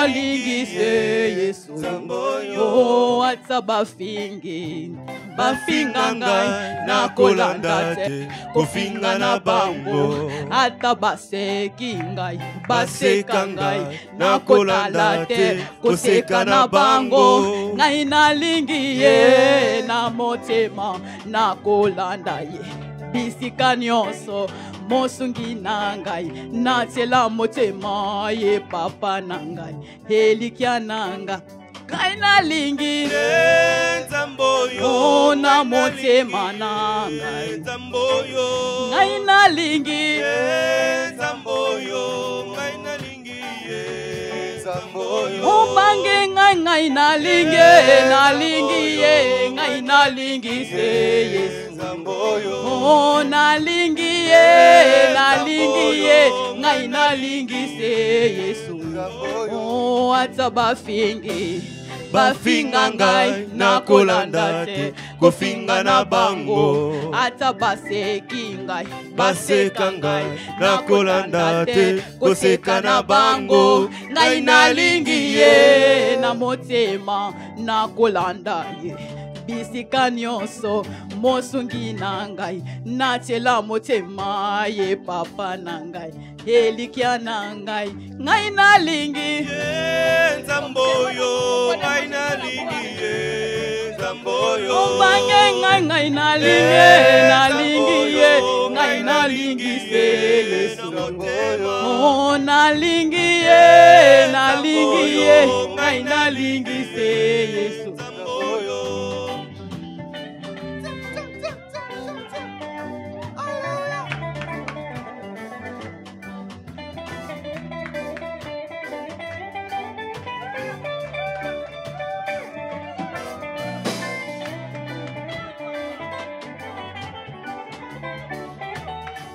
lingise Yesu oh ata bafingi bafinga ngai na kolanda te kofinga na bango ata baseki ngai baseka ngai na kolanda te koseka na bango ngai na lingi ye na motema na kolanda ye bisika nyonso mosungi na ngai natela motema ye papa na ngai elikia na ngai ngai na lingi oh na motema na ngai ngai na lingi Ubange ngai na lingi ye ngai na lingi se Yesu oh na lingi ye ngai na lingi se Yesu oh ata bafingi bafinga ngai na kolanda te kofinga na bango ata baseki ngai baseka ngai na kolanda te koseka na bango ngai na lingi ye na motema na kolanda ye bisika nyonso mosungi na ngai natela motema ye papa na ngai elikia na ngai ngai na lingi Zamboyo ngai na lingi Zamboyo Ubange ngai na lingi ye ngai na lingi se Yesu oh na lingi ye ngai na lingi se Yesu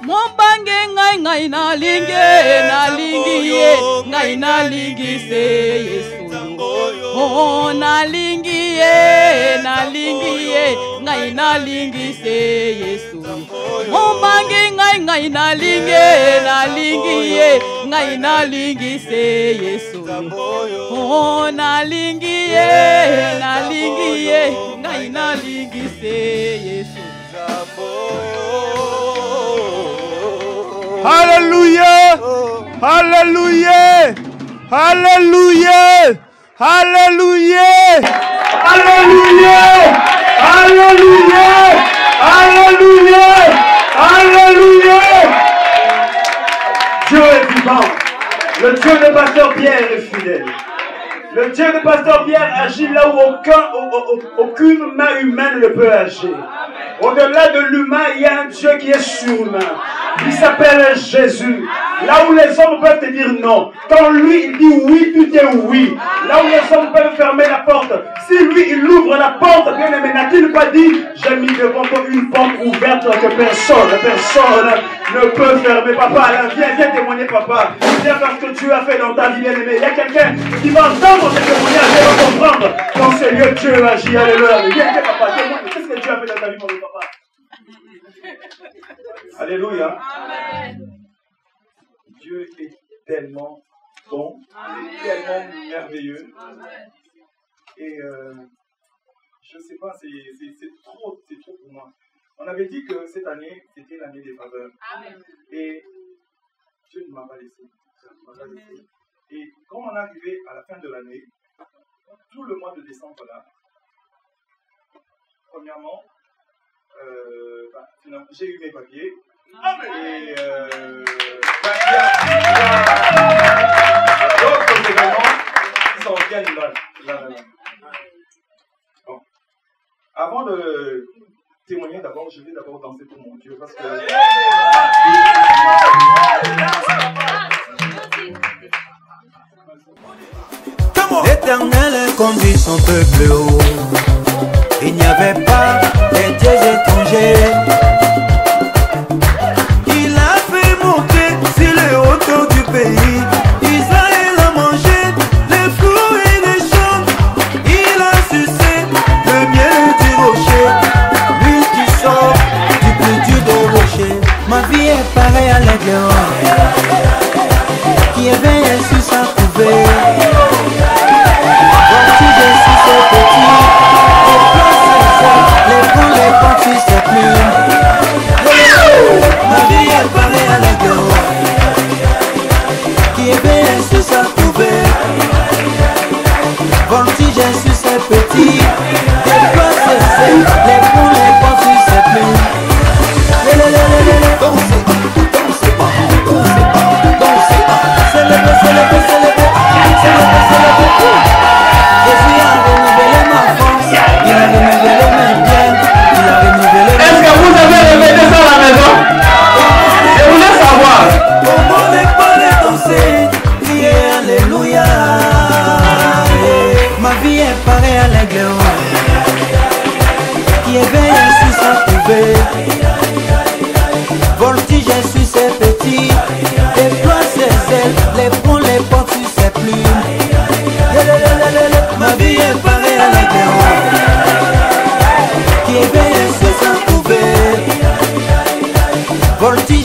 Mombange ngai na lingi ye ngai na lingi se Yesu oh na lingi ye ngai na lingi se Yesu Mombange ngai na lingi ye ngai na lingi se Yesu oh na lingi ye ngai na lingi se Yesu Hallelujah! Hallelujah! Hallelujah! Hallelujah! Hallelujah! Hallelujah! Hallelujah! Hallelujah! Dieu est vivant. Le Dieu de Pasteur Pierre est fidèle. Le Dieu de Pasteur Pierre agit là où aucune main humaine ne peut agir. Au-delà de l'humain, il y a un Dieu qui est surhumain. Il s'appelle Jésus. Là où les hommes peuvent te dire non, quand lui il dit oui, tout est oui. Là où les hommes peuvent fermer la porte, si lui il ouvre la porte, bien aimé, n'a-t-il pas dit j'ai mis devant toi une porte ouverte que personne ne peut fermer. Papa, Alain, viens témoigner, papa. Viens faire ce que tu as fait dans ta vie, bien aimé. Il y a quelqu'un qui va entendre ce témoignage et va comprendre dans ce lieu Dieu agit. Alléluia. Viens, papa, témoigne. Qu'est-ce que Dieu a fait dans ta vie, mon papa? Alléluia. Amen. Dieu est tellement bon, tellement merveilleux. Et je ne sais pas, c'est trop pour moi. On avait dit que cette année, c'était l'année des faveurs. Et Dieu ne m'a pas laissé. Et quand on est arrivé à la fin de l'année, tout le mois de décembre là, premièrement, j'ai eu mes papiers. Et il y a d'autres événements qui s'en viennent là. Bon. Avant de témoigner, d'abord, je vais d'abord danser pour mon Dieu parce que l'Éternel conduit son peuple haut. Il n'y avait pas de dieux étrangers. Il a fait monter sur les hauteurs du pays. Israël a mangé les fruits et les champs. Il a sucé le miel du rocher. Lui qui sort du plus dur des rochers. Ma vie est pareille à l'aigle qui éveille sur sa couvée.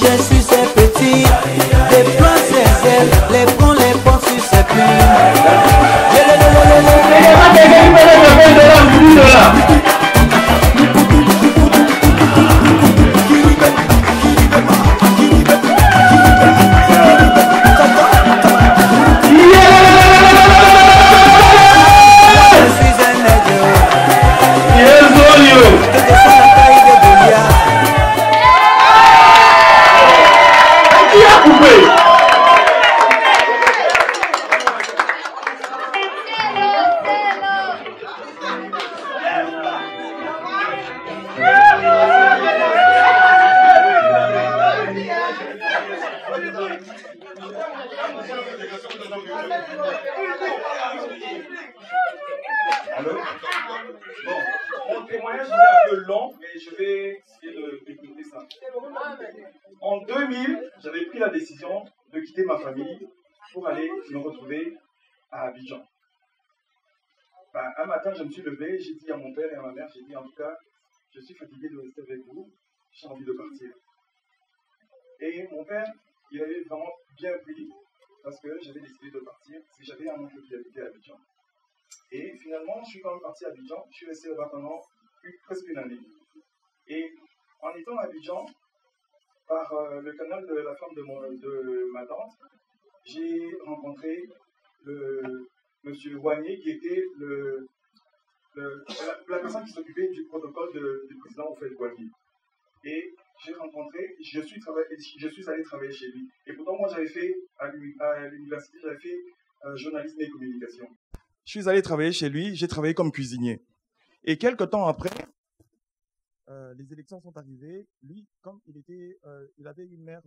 marchait sur ses petits, déploie ses ailes, les prend, les porte sur ses Allô? Bon, mon témoignage est un peu long, mais je vais essayer d'écouter ça. En 2000, j'avais pris la décision de quitter ma famille pour aller me retrouver à Abidjan. Ben, un matin, je me suis levé, j'ai dit à mon père et à ma mère, j'ai dit en tout cas, je suis fatigué de rester avec vous, j'ai envie de partir. Et mon père, il avait vraiment bien pris parce que j'avais décidé de partir, parce que j'avais un oncle qui habitait à Abidjan. Et finalement, je suis quand même parti à Abidjan, je suis resté là-bas pendant presque une année. Et en étant à Abidjan, par le canal de la femme de ma tante, j'ai rencontré le monsieur Wagné, qui était la personne qui s'occupait du protocole du président Oufel Wagné. Et j'ai rencontré, je suis allé travailler chez lui. Et pourtant, moi, j'avais fait, à l'université, j'avais fait journalisme et communication. Je suis allé travailler chez lui, j'ai travaillé comme cuisinier. Et quelques temps après, les élections sont arrivées. Lui, comme il avait une mère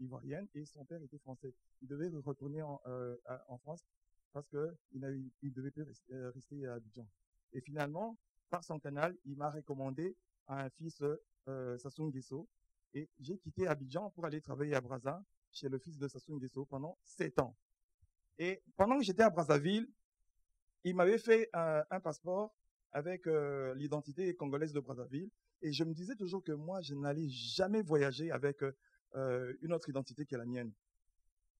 ivoirienne et son père était français, il devait retourner en France parce qu'il ne devait plus rester à Abidjan. Et finalement, par son canal, il m'a recommandé à un fils, Sassou Nguesso, et j'ai quitté Abidjan pour aller travailler à Brazza, chez le fils de Sassou Nguesso, pendant 7 ans. Et pendant que j'étais à Brazzaville, il m'avait fait un passeport avec l'identité congolaise de Brazzaville. Et je me disais toujours que moi, je n'allais jamais voyager avec une autre identité que la mienne.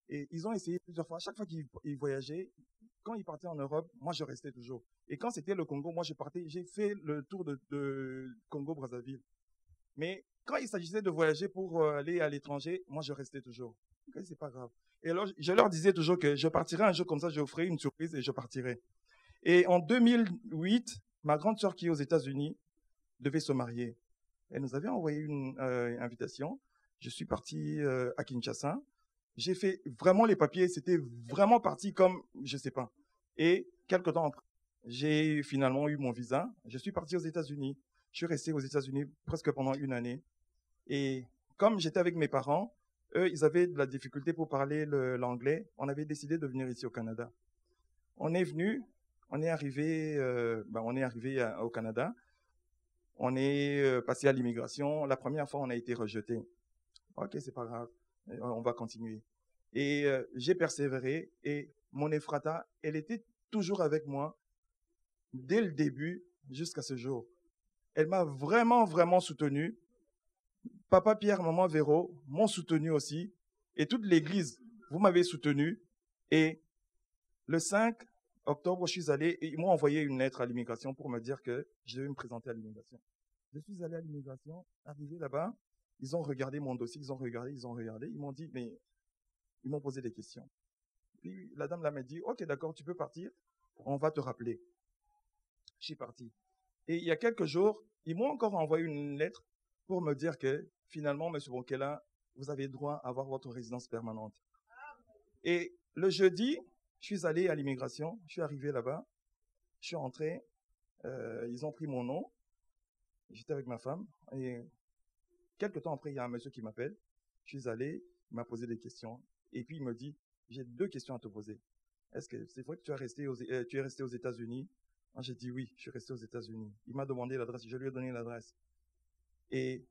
Et ils ont essayé plusieurs fois. À chaque fois qu'ils voyageaient, quand ils partaient en Europe, moi, je restais toujours. Et quand c'était le Congo, moi, j'ai fait le tour de Congo-Brazzaville. Mais quand il s'agissait de voyager pour aller à l'étranger, moi, je restais toujours. Okay, c'est pas grave. Et alors, je leur disais toujours que je partirais un jour comme ça, je ferai une surprise et je partirais. Et en 2008, ma grande sœur qui est aux États-Unis devait se marier. Elle nous avait envoyé une invitation. Je suis parti à Kinshasa. J'ai fait vraiment les papiers. C'était vraiment parti comme, je sais pas. Et quelques temps après, j'ai finalement eu mon visa. Je suis parti aux États-Unis. Je suis resté aux États-Unis presque pendant une année. Et comme j'étais avec mes parents, eux, ils avaient de la difficulté pour parler l'anglais. On avait décidé de venir ici au Canada. On est venu, on est arrivé au Canada. On est passé à l'immigration. La première fois, on a été rejeté. Ok, c'est pas grave, on va continuer. Et j'ai persévéré. Et mon Ephrata, elle était toujours avec moi dès le début jusqu'à ce jour. Elle m'a vraiment, vraiment soutenu. Papa Pierre, maman Véro m'ont soutenu aussi. Et toute l'église, vous m'avez soutenu. Et le 5 octobre, je suis allé, et ils m'ont envoyé une lettre à l'immigration pour me dire que je devais me présenter à l'immigration. Je suis allé à l'immigration, arrivé là-bas, ils ont regardé mon dossier, ils ont regardé, ils m'ont dit, mais ils m'ont posé des questions. Puis la dame là m'a dit, ok, d'accord, tu peux partir, on va te rappeler. Je suis parti. Et il y a quelques jours, ils m'ont encore envoyé une lettre pour me dire que finalement, M. Bonkela, vous avez droit à avoir votre résidence permanente. Et le jeudi, je suis allé à l'immigration, je suis arrivé là-bas, je suis rentré, ils ont pris mon nom, j'étais avec ma femme, et quelques temps après, il y a un monsieur qui m'appelle, je suis allé, il m'a posé des questions, et puis il me dit, j'ai 2 questions à te poser. Est-ce que c'est vrai que tu es resté aux États-Unis? J'ai dit oui, je suis resté aux États-Unis. Il m'a demandé l'adresse, je lui ai donné l'adresse. Et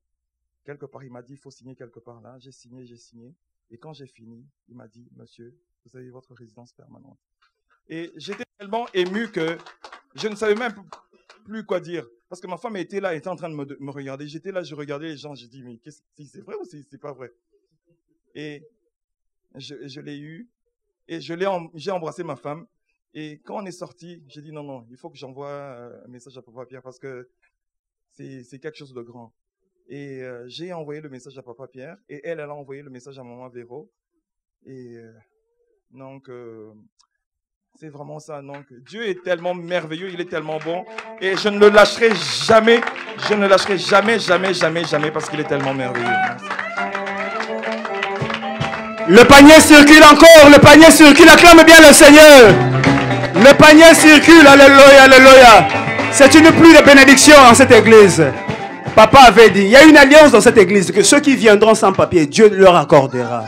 quelque part, il m'a dit, il faut signer quelque part là. J'ai signé. Et quand j'ai fini, il m'a dit, monsieur, vous avez votre résidence permanente. Et j'étais tellement ému que je ne savais même plus quoi dire. Parce que ma femme était là, elle était en train de me regarder. J'étais là, je regardais les gens, j'ai dit, mais c'est vrai ou c'est pas vrai? Et je l'ai eu, et j'ai embrassé ma femme. Et quand on est sorti, j'ai dit, non, il faut que j'envoie un message à Papa Pierre parce que c'est quelque chose de grand. Et j'ai envoyé le message à Papa Pierre, et elle a envoyé le message à Maman Véro. Et donc, c'est vraiment ça. Donc, Dieu est tellement merveilleux, il est tellement bon. Et je ne le lâcherai jamais. Je ne le lâcherai jamais, jamais, jamais, jamais parce qu'il est tellement merveilleux. Le panier circule encore, le panier circule. Acclame bien le Seigneur. Le panier circule, alléluia, alléluia. C'est une pluie de bénédictions en cette église. Papa avait dit, il y a une alliance dans cette église que ceux qui viendront sans papier, Dieu leur accordera.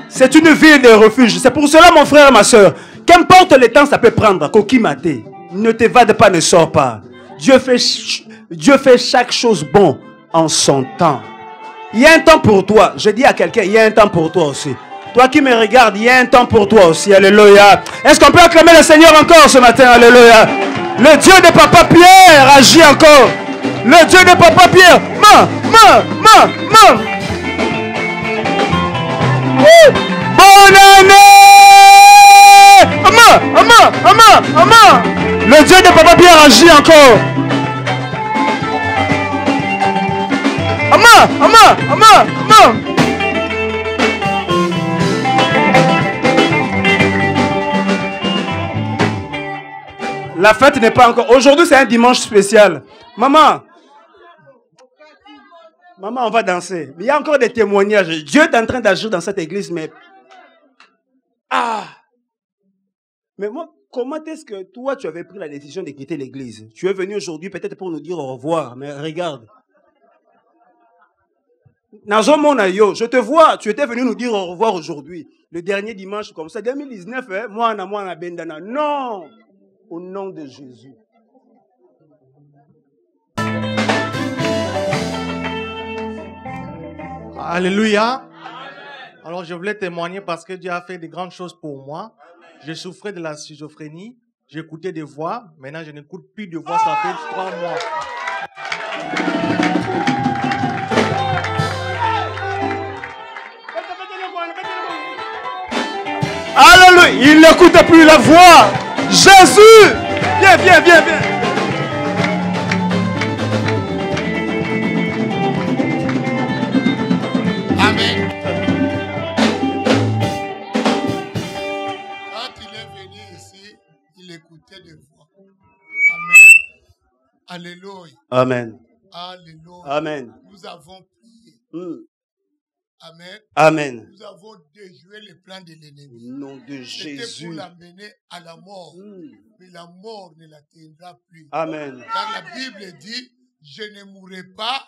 C'est une ville de refuge. C'est pour cela, mon frère et ma soeur, qu'importe le temps ça peut prendre, Kokimaté, ne t'évade pas, ne sors pas. Dieu fait chaque chose bon en son temps. Il y a un temps pour toi. Je dis à quelqu'un, il y a un temps pour toi aussi. Toi qui me regardes, il y a un temps pour toi aussi. Alléluia. Est-ce qu'on peut acclamer le Seigneur encore ce matin? Alléluia. Le Dieu de Papa Pierre agit encore. Le Dieu de Papa Pierre. Bonne année. Le Dieu de Papa Pierre agit encore. La fête n'est pas encore. Aujourd'hui, c'est un dimanche spécial. Maman, on va danser. Mais il y a encore des témoignages. Dieu est en train d'agir dans cette église, mais... Mais moi, comment est-ce que toi, tu avais pris la décision de quitter l'église? Tu es venu aujourd'hui peut-être pour nous dire au revoir, mais regarde. Je te vois, tu étais venu nous dire au revoir aujourd'hui. Le dernier dimanche, comme ça, 2019, hein, moi, Bendana. Non! Au nom de Jésus. Alléluia. Alors je voulais témoigner parce que Dieu a fait de grandes choses pour moi. Je souffrais de la schizophrénie. J'écoutais des voix. Maintenant, je n'écoute plus de voix. Ça fait 3 mois. Alléluia. Il n'écoute plus la voix. Jésus. Viens. Amen. Quand il est venu ici, il écoutait des voix. Amen. Alléluia. Amen. Alléluia. Amen. Nous avons prié. Amen. Amen. Nous avons déjoué les plans de l'ennemi. Au nom de Jésus. C'était pour l'amener à la mort. Mais la mort ne l'atteindra plus. Amen. Car la Bible dit, je ne mourrai pas,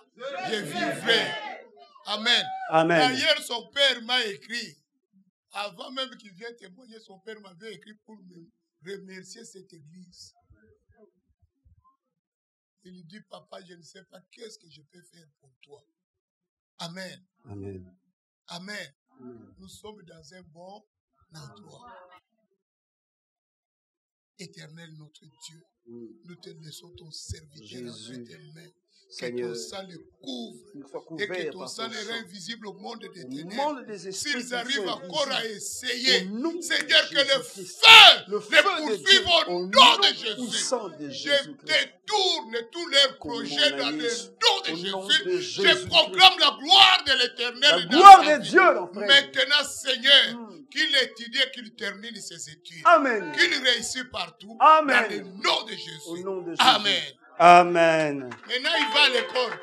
je vivrai. Amen. Amen. D'ailleurs, son père m'a écrit. Avant même qu'il vienne témoigner, son père m'avait écrit pour me remercier cette église. Il lui dit, papa, je ne sais pas qu'est-ce que je peux faire pour toi. Amen. Amen. Amen. Nous sommes dans un bon endroit. Éternel notre Dieu, nous te laissons ton serviteur entre tes mains. Seigneur, que ton sang le couvre et que ton sang les rend visible au monde des ténèbres. S'ils arrivent encore à essayer, Seigneur, que le feu les poursuive au nom de Jésus. Je détourne tous leurs projets dans le nom de Jésus. Je proclame la gloire de l'Éternel. La gloire de Dieu. Maintenant, Seigneur, qu'il étudie et qu'il termine ses études. Amen. Qu'il réussisse partout. Amen. Dans le nom de Jésus. Au nom de Jésus. Amen. Amen. Maintenant, il va à l'école.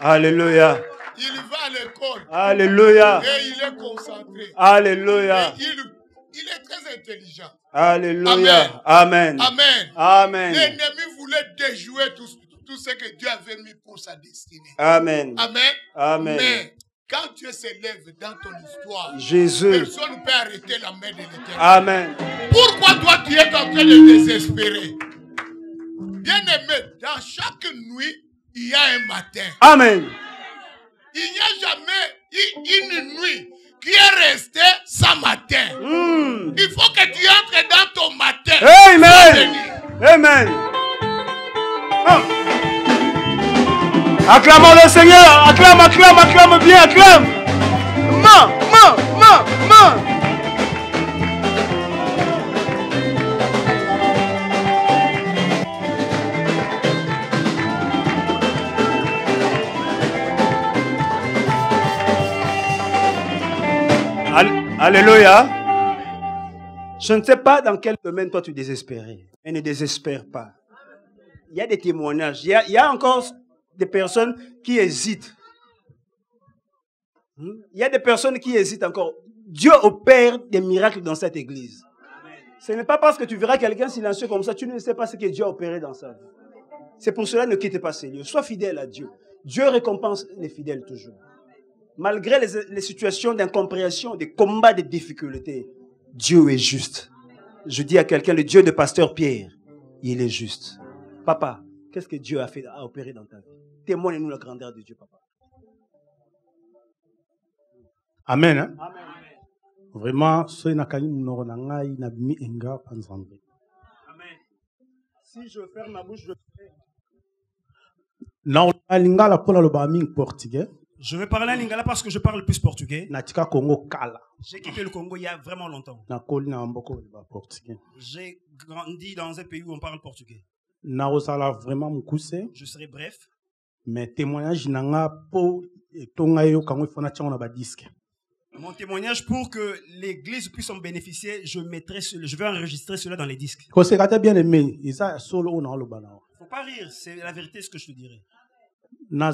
Alléluia. Il va à l'école. Alléluia. Et il est concentré. Alléluia. Et il est très intelligent. Alléluia. Amen. Amen. Amen. L'ennemi voulait déjouer tout ce que Dieu avait mis pour sa destinée. Amen. Amen. Amen. Mais quand Dieu s'élève dans ton histoire, Jésus. Personne ne peut arrêter la main de l'Éternel. Amen. Pourquoi toi tu es en train de désespérer? Bien-aimé, dans chaque nuit, il y a un matin. Amen. Il n'y a jamais une nuit qui est restée sans matin. Il faut que tu entres dans ton matin. Amen. Amen. Acclamons le Seigneur. Acclame, acclame, acclame bien, acclame. Ma. Alléluia. Je ne sais pas dans quel domaine toi tu désespérais. Mais ne désespère pas. Il y a des témoignages. Il y a encore des personnes qui hésitent. Il y a des personnes qui hésitent encore. Dieu opère des miracles dans cette église. Ce n'est pas parce que tu verras quelqu'un silencieux comme ça, tu ne sais pas ce que Dieu a opéré dans sa vie. C'est pour cela ne quitte pas ces lieux. Sois fidèle à Dieu. Dieu récompense les fidèles toujours. Malgré les situations d'incompréhension, des combats, des difficultés, Dieu est juste. Je dis à quelqu'un, le Dieu de Pasteur Pierre, il est juste. Papa, qu'est-ce que Dieu a opéré dans ta vie? Témoigne-nous la grandeur de Dieu, papa. Amen. Hein? Amen. Vraiment, si je ferme ma bouche, je portugais. Je vais parler en lingala parce que je parle plus portugais. J'ai quitté le Congo il y a vraiment longtemps. J'ai grandi dans un pays où on parle portugais. Je serai bref. Mais témoignage mon témoignage pour que l'église puisse en bénéficier, je vais enregistrer cela dans les disques. Faut pas rire, c'est la vérité ce que je te dirais. Moi,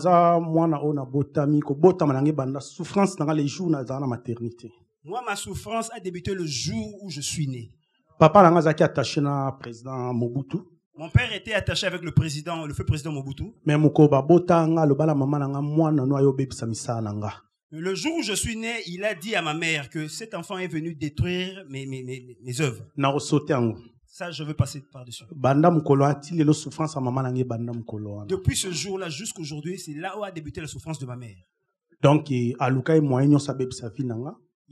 ma souffrance a débuté le jour où je suis né. Papa est attaché à président Mobutu. Mon père était attaché avec le feu président Mobutu. Mais le jour où je suis né, il a dit à ma mère que cet enfant est venu détruire mes œuvres. Ça, je veux passer par-dessus. Depuis ce jour-là jusqu'à aujourd'hui, c'est là où a débuté la souffrance de ma mère. Donc, il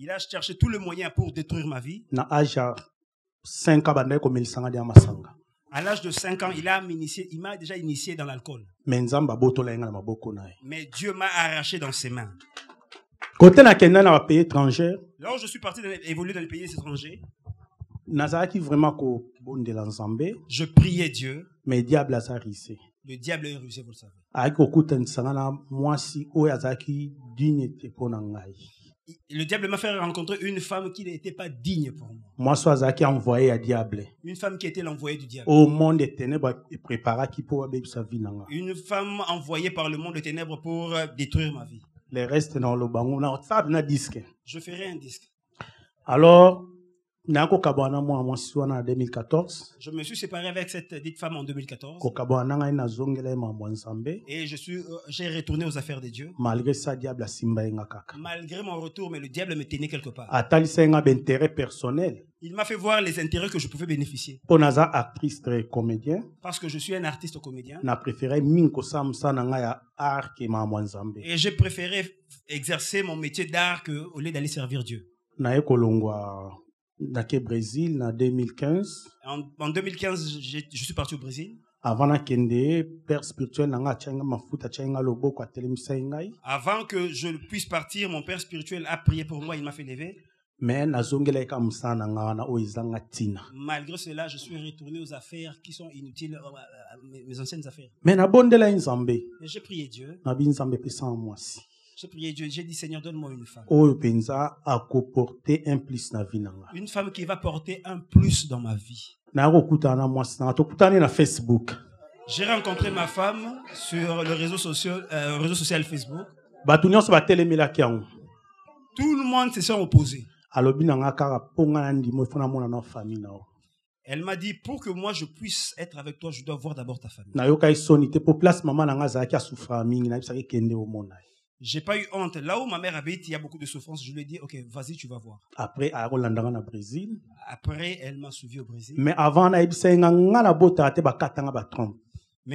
a cherché tous les moyens pour détruire ma vie. À l'âge de 5 ans, il m'a déjà initié dans l'alcool. Mais Dieu m'a arraché dans ses mains. Là où je suis parti évoluer dans les pays étrangers, je priais Dieu. Mais le diable est rusé, vous le savez. Le diable m'a fait rencontrer une femme qui n'était pas digne pour moi. Une femme qui était l'envoyée du diable. Une femme envoyée par le monde des ténèbres pour détruire ma vie. Le reste dans le bango na disque. Je ferai un disque. Alors, en 2014. Je me suis séparé avec cette dite femme en 2014. Et j'ai retourné aux affaires de Dieu. Malgré ça, diable malgré mon retour, mais le diable me tenait quelque part. Intérêt personnel. Il m'a fait voir les intérêts que je pouvais bénéficier. Actrice comédien. Parce que je suis un artiste comédien. Et j'ai préféré exercer mon métier d'art au lieu d'aller servir Dieu. Brésil en 2015. En 2015, je suis parti au Brésil. Avant père spirituel avant que je puisse partir, mon père spirituel a prié pour moi, il m'a fait lever. Mais malgré cela, je suis retourné aux affaires qui sont inutiles, mes anciennes affaires. Mais j'ai prié Dieu. J'ai prié Dieu, j'ai dit Seigneur, donne-moi une femme. Une femme qui va porter un plus dans ma vie. J'ai rencontré ma femme sur le réseau social Facebook. Tout le monde se sont opposés. Elle m'a dit, pour que moi je puisse être avec toi, je dois voir d'abord ta famille. J'ai pas eu honte. Là où ma mère habite, il y a beaucoup de souffrance. Je lui ai dit, ok, vas-y, tu vas voir. Après, elle m'a suivi au Brésil. Mais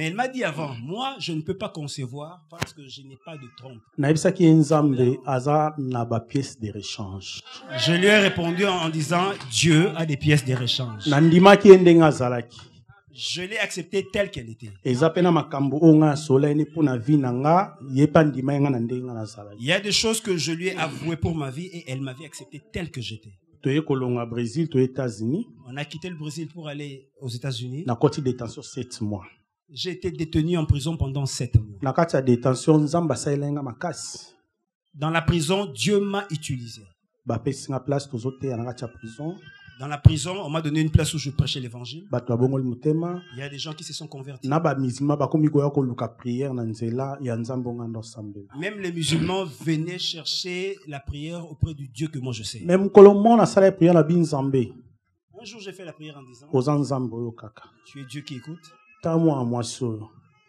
elle m'a dit avant, moi, je ne peux pas concevoir parce que je n'ai pas de trompe. Je lui ai répondu en disant, Dieu a des pièces de rechange. Je l'ai acceptée telle qu'elle était. Il y a des choses que je lui ai avouées pour ma vie et elle m'avait acceptée telle que j'étais. On a quitté le Brésil pour aller aux États-Unis. J'ai été détenu en prison pendant 7 mois. Dans la prison, Dieu m'a utilisé. Dans la prison, on m'a donné une place où je prêchais l'évangile. Il y a des gens qui se sont convertis. Même les musulmans venaient chercher la prière auprès du Dieu que moi je sais. Un jour, j'ai fait la prière en disant, tu es Dieu qui écoute.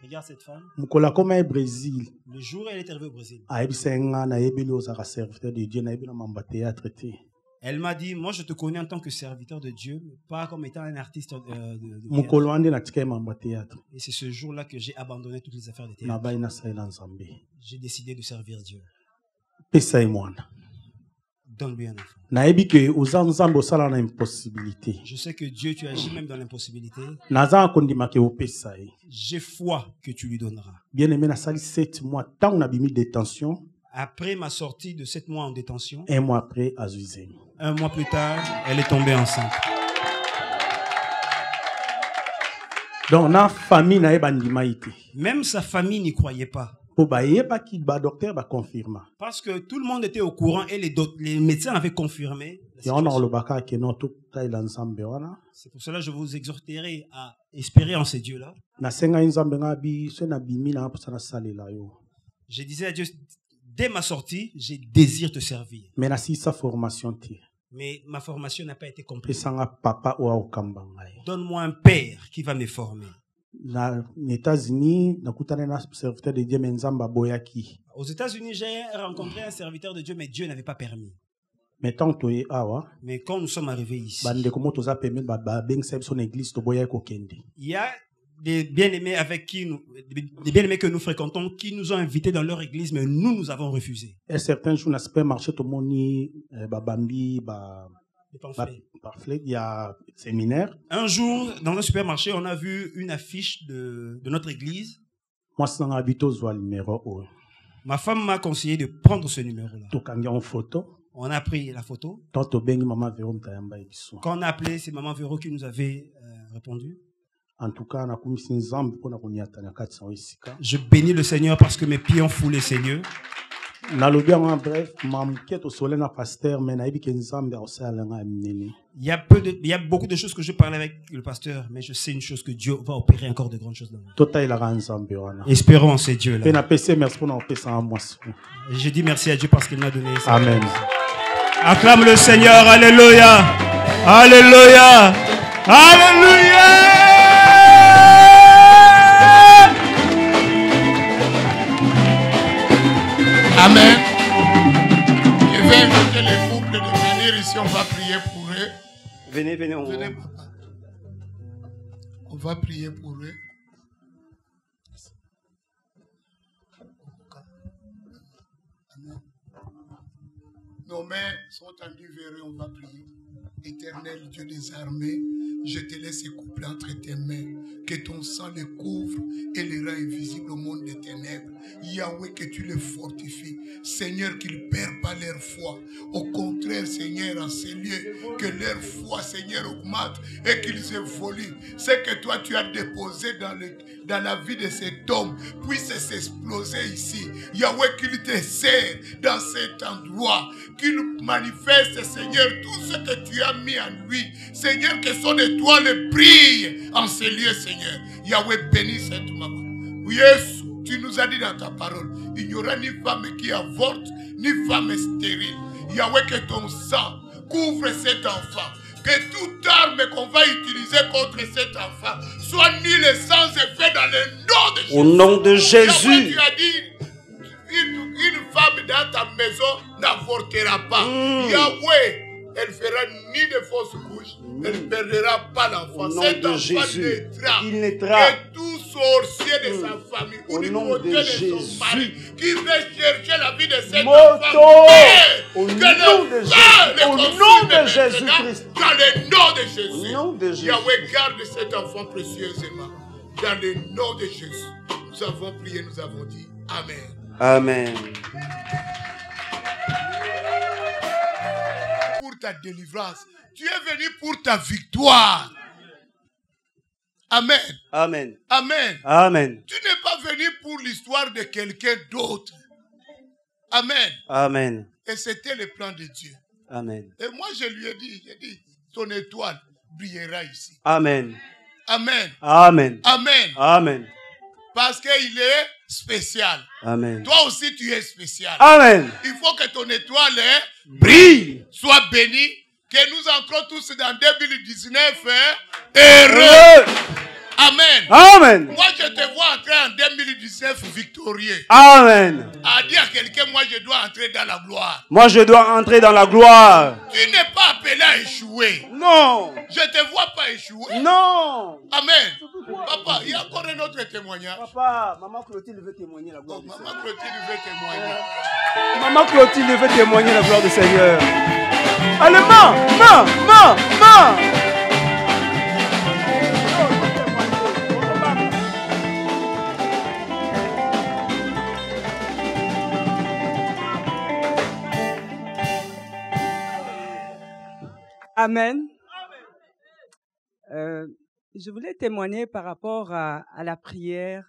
Regarde cette femme. Le jour où elle est arrivée au Brésil, elle m'a dit, moi je te connais en tant que serviteur de Dieu, mais pas comme étant un artiste de théâtre. Et c'est ce jour-là que j'ai abandonné toutes les affaires de théâtre. J'ai décidé de servir Dieu. Donne-lui un enfant. Je sais que Dieu, tu agis même dans l'impossibilité. J'ai foi que tu lui donneras. Après ma sortie de 7 mois en détention, 1 mois après, 1 mois plus tard, elle est tombée enceinte. Donc, même sa famille n'y croyait pas. Parce que tout le monde était au courant et les médecins avaient confirmé. C'est pour cela que je vous exhorterai à espérer en ces dieux-là. Je disais à Dieu, dès ma sortie, j'ai désir te servir. Mais ma formation n'a pas été complète. Donne-moi un père qui va me former. Aux États-Unis, j'ai rencontré un serviteur de Dieu, mais Dieu n'avait pas permis. Mais quand nous sommes arrivés ici, il y a des bien-aimés que nous fréquentons qui nous ont invités dans leur église, mais nous avons refusé. Un certain jour, dans le supermarché, il y a séminaire. Un jour, dans un supermarché, on a vu une affiche de notre église. Ma femme m'a conseillé de prendre ce numéro-là. On a pris la photo. Quand on a appelé, c'est Maman Véro qui nous avait répondu. En tout cas, je bénis le Seigneur parce que mes pieds ont foulé ces lieux. Il y a beaucoup de choses que je parlais avec le pasteur, mais je sais une chose, que Dieu va opérer encore de grandes choses dans nous. Espérons en ces dieux-là. Je dis merci à Dieu parce qu'il m'a donné ça. Amen. Acclame le Seigneur. Alléluia. Alléluia. Alléluia. Amen. Je vais inviter les couples de venir ici, on va prier pour eux. Venez, venez. On va prier pour eux. Amen. Nos mains sont tendues vers eux, on va prier. Éternel Dieu des armées, je te laisse ces couples entre tes mains. Que ton sang les couvre et les rend invisibles au monde des ténèbres. Yahweh, que tu les fortifies. Seigneur, qu'ils ne perdent pas leur foi. Au contraire, Seigneur, en ces lieux, que leur foi, Seigneur, augmente et qu'ils évoluent. Ce que toi, tu as déposé dans la vie de cet homme puisse s'exploser ici. Yahweh, qu'il te serre dans cet endroit. Qu'il manifeste, Seigneur, tout ce que tu as mis en lui. Seigneur, que son étoile brille en ces lieux, Seigneur. Yahweh, bénis cette maman. Yes, tu nous as dit dans ta parole, il n'y aura ni femme qui avorte, ni femme stérile. Yahweh, que ton sang couvre cet enfant. Que toute arme qu'on va utiliser contre cet enfant soit nulle et sans effet dans le nom de Jésus. Au nom de Jésus. Yahweh, tu as dit, une femme dans ta maison n'avortera pas. Yahweh, elle fera ni de fausses couches, elle ne perdra pas l'enfant. Cet enfant naîtra. Il naîtra. Que tout sorcier de sa famille ou du côté de son mari qui veut chercher la vie de cet enfant. Au nom de Jésus-Christ. Dans le nom de Jésus. Yahweh, garde cet enfant précieusement. Dans le nom de Jésus. Nous avons prié, nous avons dit Amen. Amen. Pour ta délivrance. Tu es venu pour ta victoire. Amen. Amen. Amen. Amen. Tu n'es pas venu pour l'histoire de quelqu'un d'autre. Amen. Amen. Et c'était le plan de Dieu. Amen. Et moi, je lui ai dit, ton étoile brillera ici. Amen. Amen. Amen. Amen. Amen. Parce qu'il est spécial. Amen. Toi aussi, tu es spécial. Amen. Il faut que ton étoile brille. Soit bénie. Que nous entrons tous dans 2019 heureux. Amen. Amen. Moi, je te vois entrer en 2019 victorieux. Amen. À dire à quelqu'un, moi, je dois entrer dans la gloire. Moi, je dois entrer dans la gloire. Tu n'es pas appelé à échouer. Non. Je ne te vois pas échouer. Non. Amen. Papa, il y a encore un autre témoignage. Papa, maman Clotilde veut témoigner la gloire du Seigneur. Maman Clotilde veut témoigner. Maman Clotilde veut témoigner la gloire du Seigneur. Allez, ma. Amen. Je voulais témoigner par rapport à la prière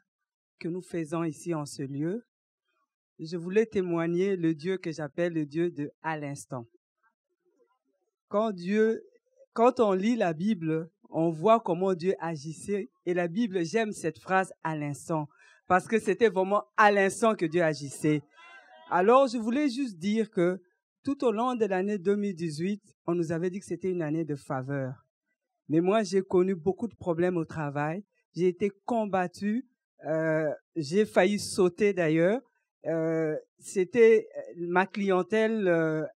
que nous faisons ici en ce lieu. Je voulais témoigner le Dieu que j'appelle le Dieu de à l'instant. Quand on lit la Bible, on voit comment Dieu agissait. Et la Bible, j'aime cette phrase à l'instant, parce que c'était vraiment à l'instant que Dieu agissait. Alors, je voulais juste dire que tout au long de l'année 2018, on nous avait dit que c'était une année de faveur. Mais moi, j'ai connu beaucoup de problèmes au travail. J'ai été combattue. J'ai failli sauter d'ailleurs. C'était ma clientèle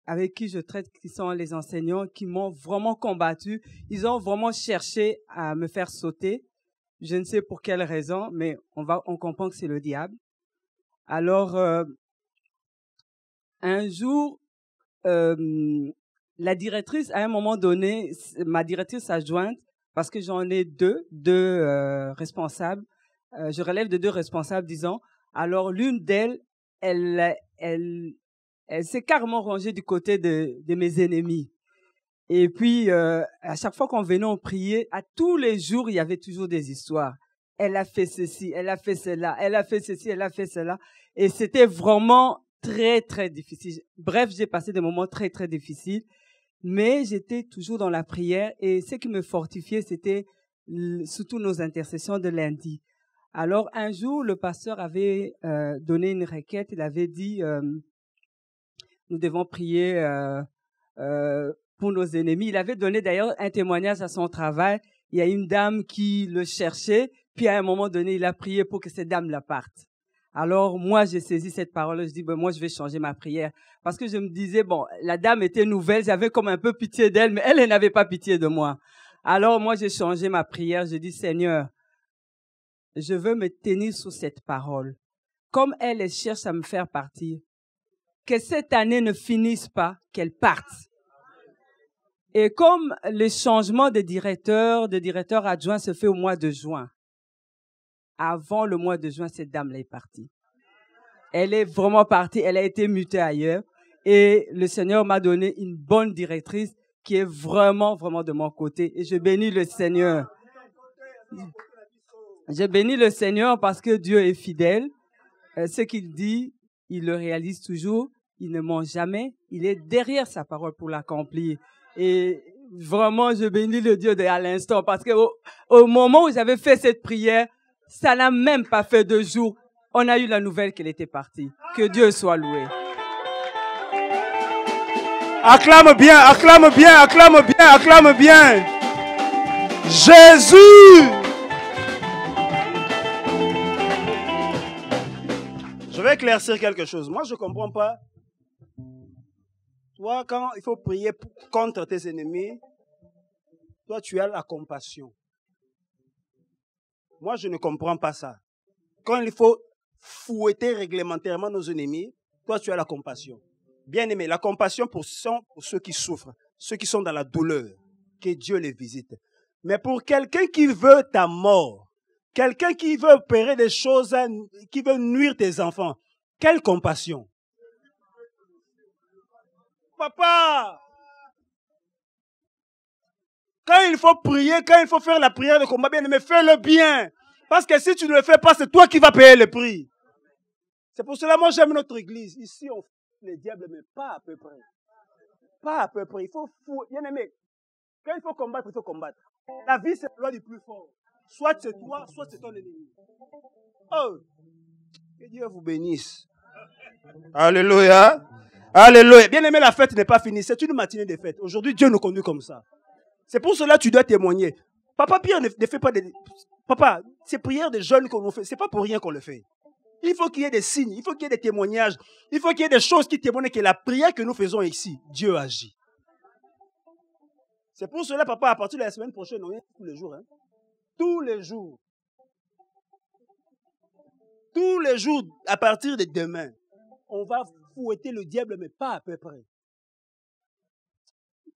avec qui je traite, qui sont les enseignants, qui m'ont vraiment combattue. Ils ont vraiment cherché à me faire sauter. Je ne sais pour quelle raison, mais on comprend que c'est le diable. Alors, un jour, la directrice, à un moment donné, ma directrice adjointe, parce que j'en ai deux responsables, je relève de deux responsables, disons. Alors, l'une d'elles, elle s'est carrément rangée du côté de mes ennemis. Et puis, à chaque fois qu'on venait, on priait. À tous les jours, il y avait toujours des histoires. Elle a fait ceci, elle a fait cela, elle a fait ceci, elle a fait cela. Et c'était vraiment très, très difficile. Bref, j'ai passé des moments très, très difficiles. Mais j'étais toujours dans la prière. Et ce qui me fortifiait, c'était surtout nos intercessions de lundi. Alors, un jour, le pasteur avait donné une requête. Il avait dit, nous devons prier pour nos ennemis. Il avait donné d'ailleurs un témoignage à son travail. Il y a une dame qui le cherchait. Puis, à un moment donné, il a prié pour que cette dame la parte. Alors, moi, j'ai saisi cette parole. Je dis, moi, je vais changer ma prière. Parce que je me disais, la dame était nouvelle. J'avais comme un peu pitié d'elle, mais elle n'avait pas pitié de moi. Alors, moi, j'ai changé ma prière. Je dis, Seigneur, je veux me tenir sur cette parole. Comme elle cherche à me faire partir, que cette année ne finisse pas, qu'elle parte. Et comme le changement de directeur adjoint se fait au mois de juin, avant le mois de juin, cette dame-là est partie. Elle est vraiment partie, elle a été mutée ailleurs. Et le Seigneur m'a donné une bonne directrice qui est vraiment, vraiment de mon côté. Et je bénis le Seigneur. Je bénis le Seigneur parce que Dieu est fidèle. Ce qu'il dit, il le réalise toujours. Il ne ment jamais. Il est derrière sa parole pour l'accomplir. Et vraiment, je bénis le Dieu à l'instant parce que au moment où j'avais fait cette prière, ça n'a même pas fait 2 jours. On a eu la nouvelle qu'elle était partie. Que Dieu soit loué. Acclame bien, acclame bien, acclame bien, acclame bien. Jésus. Je vais éclaircir quelque chose. Moi, je ne comprends pas. Toi, quand il faut prier contre tes ennemis, toi, tu as la compassion. Moi, je ne comprends pas ça. Quand il faut fouetter réglementairement nos ennemis, toi, tu as la compassion. Bien aimé, la compassion pour ceux qui souffrent, ceux qui sont dans la douleur, que Dieu les visite. Mais pour quelqu'un qui veut ta mort, quelqu'un qui veut opérer des choses, qui veut nuire tes enfants, quelle compassion? Papa! Quand il faut prier, quand il faut faire la prière de combat, bien aimé, fais-le bien. Parce que si tu ne le fais pas, c'est toi qui vas payer le prix. C'est pour cela que moi j'aime notre église. Ici, on fait les diables, mais pas à peu près. Pas à peu près. Il faut bien aimé. Quand il faut combattre, il faut combattre. La vie, c'est la loi du plus fort. Soit c'est toi, soit c'est ton ennemi. Oh! Que Dieu vous bénisse. Alléluia. Alléluia. Bien aimé, la fête n'est pas finie. C'est une matinée de fête. Aujourd'hui, Dieu nous conduit comme ça. C'est pour cela que tu dois témoigner. Papa Pierre ne fait pas des... Papa, ces prières des jeunes qu'on fait, c'est pas pour rien qu'on le fait. Il faut qu'il y ait des signes, il faut qu'il y ait des témoignages, il faut qu'il y ait des choses qui témoignent que la prière que nous faisons ici, Dieu agit. C'est pour cela, papa, à partir de la semaine prochaine, on vient tous les jours. Hein? Tous les jours. Tous les jours, à partir de demain, on va fouetter le diable, mais pas à peu près.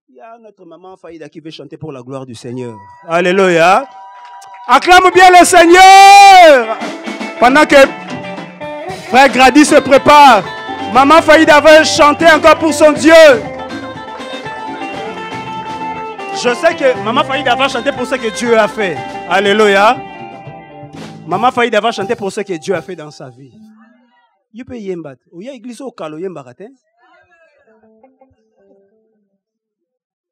Il y a notre maman Faïda qui veut chanter pour la gloire du Seigneur. Alléluia. Acclame bien le Seigneur. Pendant que frère Grady se prépare, maman Faïda veut chanter encore pour son Dieu. Je sais que maman Faïda va chanter pour ce que Dieu a fait. Alléluia. Maman Faïda va chanter pour ce que Dieu a fait dans sa vie. Il peut y embattre. Il y a église au calo yembaratin.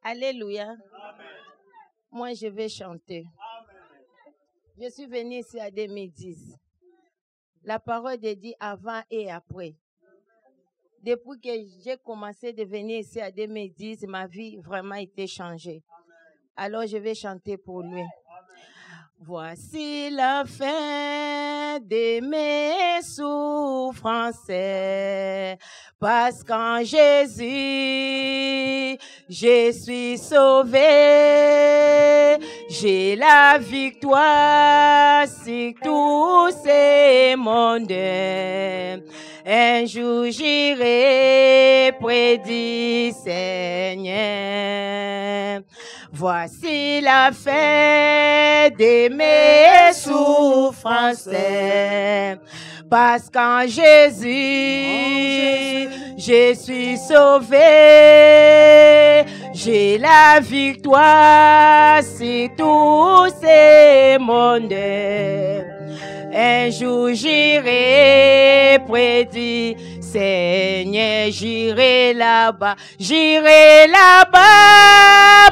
Alléluia. Moi, je vais chanter. Je suis venue ici en 2010. La parole de Dieu avant et après. Depuis que j'ai commencé de venir ici en 2010, ma vie vraiment été changée. Alors, je vais chanter pour lui. Voici la fin de mes souffrances, parce qu'en Jésus, je suis sauvé. J'ai la victoire sur tous ces mondes. Un jour j'irai près du Seigneur. Voici la fin de mes souffrances, parce qu'en Jésus, je suis sauvé. J'ai la victoire sur tous ces mondes. Un jour j'irai près du Seigneur, j'irai là-bas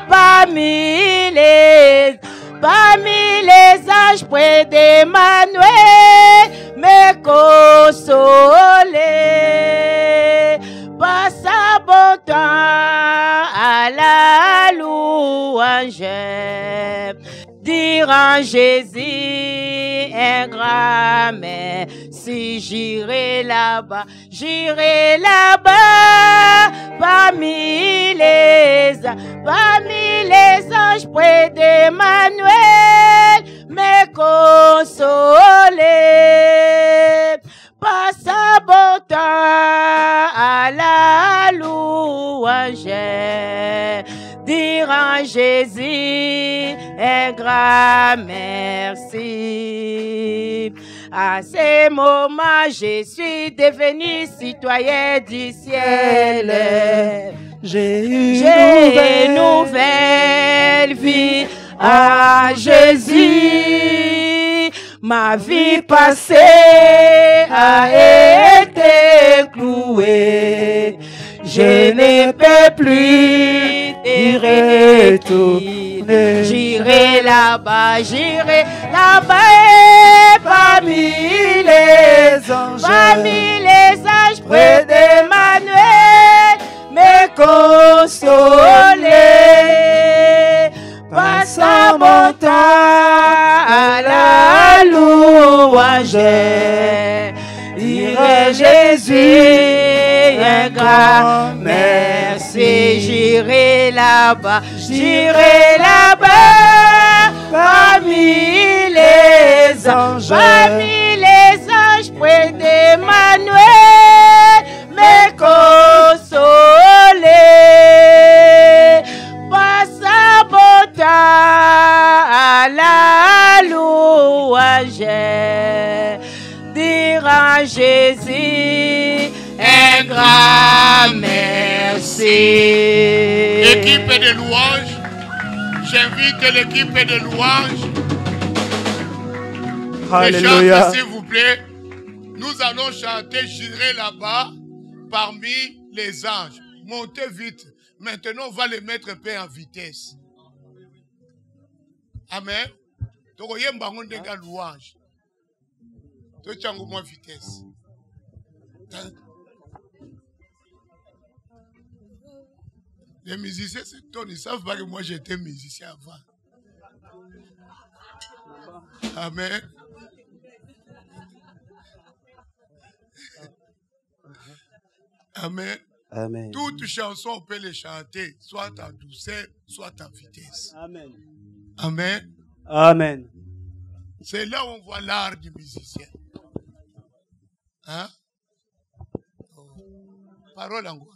parmi les anges près d'Emmanuel, me consoler. Par sa bon temps à la louange, dire en Jésus un grand merci. J'irai là-bas parmi les anges près d'Emmanuel, me consoler. Par sa bon temps à la louange, dire en Jésus un grand merci. À ce moment, je suis devenu citoyen du ciel. J'ai une nouvelle vie à Jésus. Ma vie passée a été clouée. Je ne peux plus y retourner. J'irai là-bas parmi les anges près d'Emmanuel, me consoler. Par sa bon temps à la louange, dirai Jésus un grand merci. J'irai là-bas parmi les les anges. Parmi les anges près d'Emmanuel, me consoler. Par sa beauté à la louange, dire à Jésus un grand merci. L'équipe de louange, j'invite l'équipe de louange. Alléluia. S'il vous plaît, nous allons chanter J'irai là-bas parmi les anges. Montez vite. Maintenant, on va les mettre un peu en vitesse. Amen. Donc, il y a un bangon de louange. Tu as moins vitesse. Les musiciens, c'est ton. Ils ne savent pas que moi j'étais musicien avant. Amen. Amen. Amen. Toutes chansons, on peut les chanter, soit en douceur, soit en vitesse. Amen. Amen. Amen. C'est là où on voit l'art du musicien. Hein? Oh. Parole en quoi?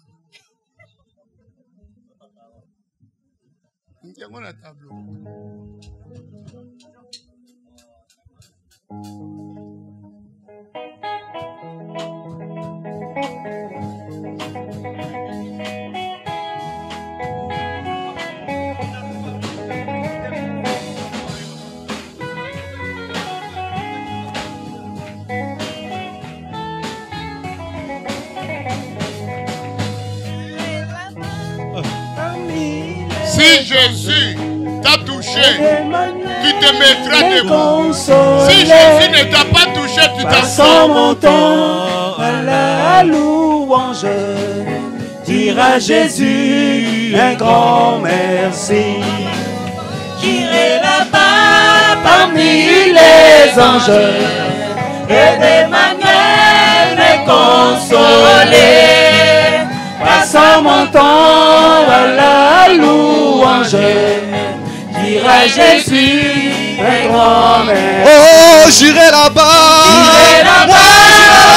Nous avons un tableau. Si Jésus t'a touché, tu te mettras debout. Si Jésus ne t'a pas touché, tu t'assois. Mon temps à la louange, dire à Jésus un grand merci. J'irai là-bas parmi les anges et d'Emmanuel me consoler. Passant mon temps à la louange, dire à Jésus un grand merci. Oh, j'irai là-bas. J'irai là-bas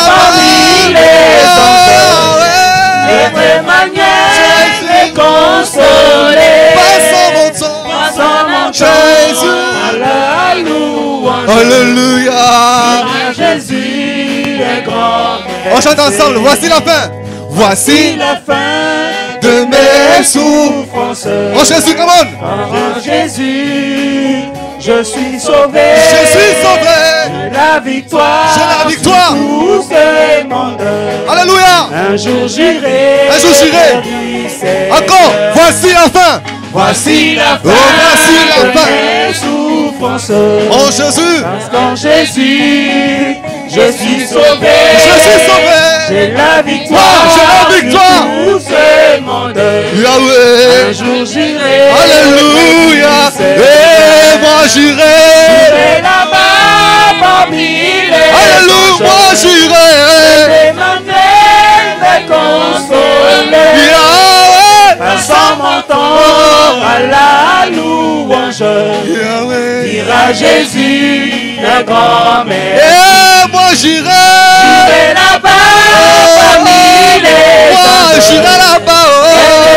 parmi les anges et d'Emmanuel me consoler. Passant mon temps Jésus à la louange. Alléluia. Jésus est grand. On chante ensemble. Voici la fin. Voici la fin de mes souffrances. Oh Jésus, come on. En Jésus, je suis sauvé. Je suis sauvé. J'ai la victoire. J'ai la victoire. Tout ce monde. Alléluia. Un jour j'irai. Un jour j'irai. Encore. Voici la fin. Voici la fin. Oh, voici la fin. De mes souffrances. En Jésus. Parce qu'en Jésus, je suis sauvé. Je suis sauvé. J'ai la victoire. J'ai la victoire. Tout ce monde. Yahweh. Un jour j'irai. Alléluia. Et moi j'irai. J'irai là-bas parmi les. Alléluia. Moi j'irai. Emmanuel me consoler. Yahweh. Passant mon temps à la louange. Yahweh. Dire à Jésus un grand merci. Et moi j'irai. J'irai là-bas parmi les. Moi j'irai là-bas.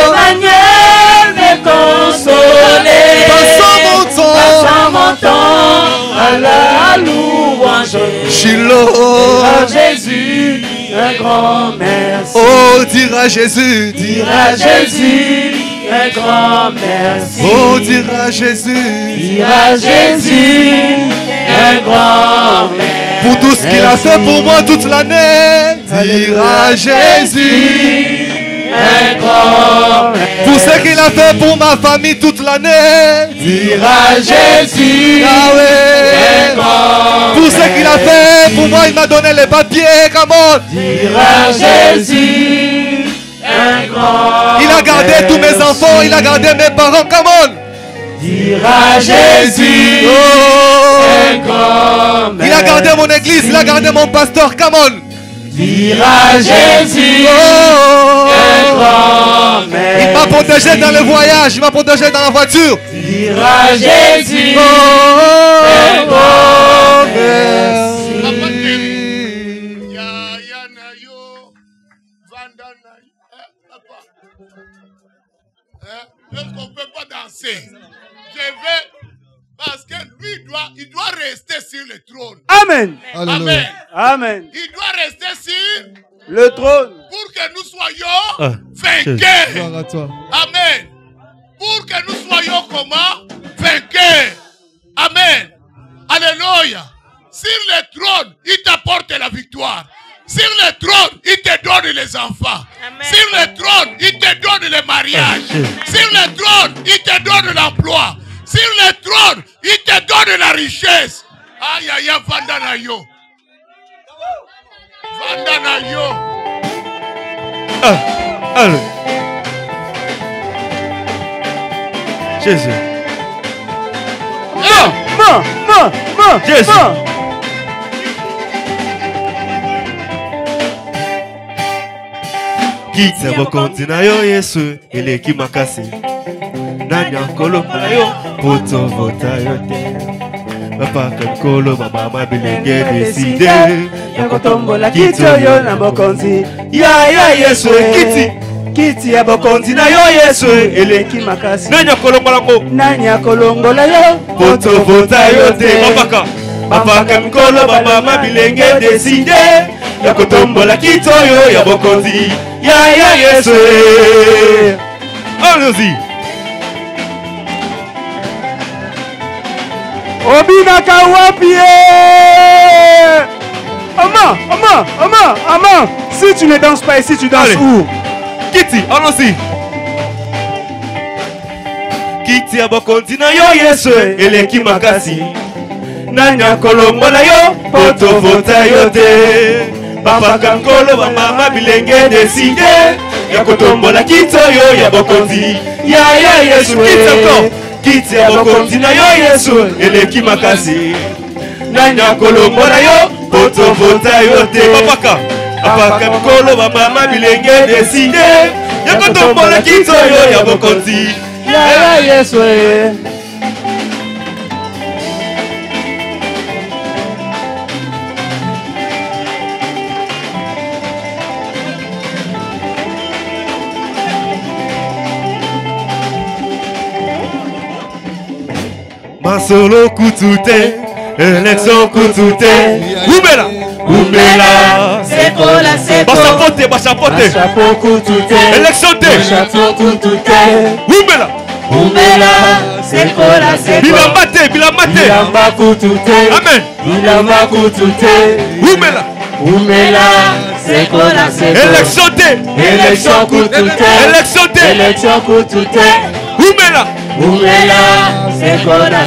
Emmanuel me consoler. Passant mon temps à la louange. Shiloh. À Jésus un grand merci. Oh, dire à Jésus. Dire à Jésus un grand merci. Oh, dire à Jésus. Dire à Jésus un grand merci. Pour tout ce qu'il a fait pour moi toute l'année. Dire à Jésus. Un grand merci. Pour ce qu'il a fait pour ma famille toute l'année. Dire à Jésus. Yahweh. Un grand pour ce qu'il a fait pour moi, il m'a donné les papiers. Come on. Dire à Jésus. Un grand il a gardé tous mes enfants, il a gardé mes parents. Come on. Dire à Jésus. Un grand il a gardé mon église, il a gardé mon pasteur. Come on. Dire à Jésus. Un grand merci. Il m'a protégé dans le voyage, il m'a protégé dans la voiture. Dire à Jésus. Un grand Est-ce qu'on ne peut pas danser? Je vais... Parce que lui, il doit rester sur le trône. Amen. Amen. Amen. Il doit rester sur le trône. Pour que nous soyons vainqueurs. Gloire à toi. Amen. Pour que nous soyons comment? Vainqueurs. Amen. Alléluia. Sur le trône, il t'apporte la victoire. Sur le trône, il te donne les enfants. Amen. Sur le trône, il te donne le mariage. Sur le trône, il te donne l'emploi. Sur le trône, il te donne la richesse. Aïe, aïe, aïe, Vandanayo. Vandanayo. Allez. Jésus. Jésus. Kitse bokonzi na yo Yesu eleki makasi. Nanya kolo na yo poto vota yo te. Papa kankolo mama bilenge décidé. Yakotombola kiti yo na bokonzi. Ya Yesu kiti. Kiti ya bokonzi na yo Yesu eleki makasi. Nanya kolongolango. Nanya kolongola yo poto vota yo te. Papa kankolo mama bilenge décidé. Yakotombola kiti yo ya bokonzi. Ya Yesu. Allons-y. Obina kawapie. Aman. Si tu ne danses pas ici, tu danses où? Kitty, allons-y. Kitty abokonzi na yo Yesu eleki makasi. Nanya kolombo na yo poto vota yo te. Papa kankolo mama bilenge décidé. Yakotombola kito yo ya bokonzi. Ya Yesu kitoko. Kitty abokonzi na yo Yesu eleki makasi. Nanya kolombo na yo poto vota yo te. Papa kankolo mama bilenge décidé. Yakotombola kito yo ya bokonzi. Ya Yesu. Masolo kutute, élection kutute. Oumela, Sekola, Basapote, Chapeau kutute. élection te. Chapeau kutute. Oumela, Sekola, Bilambate. Bilamba kutute. Amen. Bilamba kutute. Oumela, Sekola, élection te. Élection kutute. Élection te. Élection kutute. Oumela, Sekola,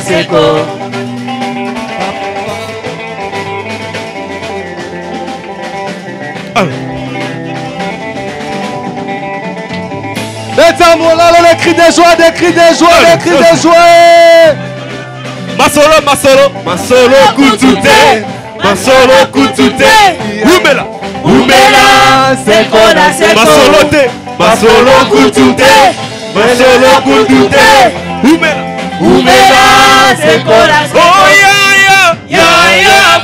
Les cris de joie, des cris de joie. Masolo kutute. Oumela, Sekola, Masolo kutute. Oumela, Sekola, Oh ya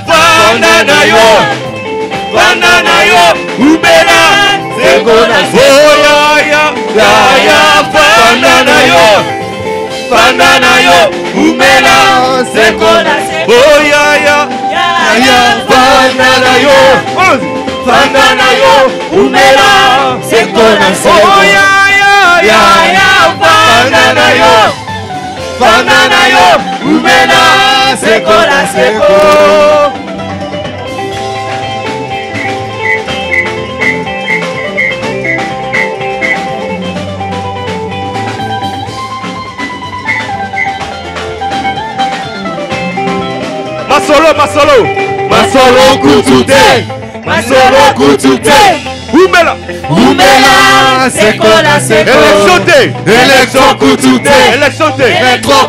fanda na yo. Oumela, Sekola, oh ya fanda na yo. Oumela, Sekola, oh ya fanda na yo. Fanda na yo. Oumela, Sekola, Oh ya fanda na yo. Fanda na yo. Oumela, Sekola, Masolo kutute. Oumela, Sekola, Élection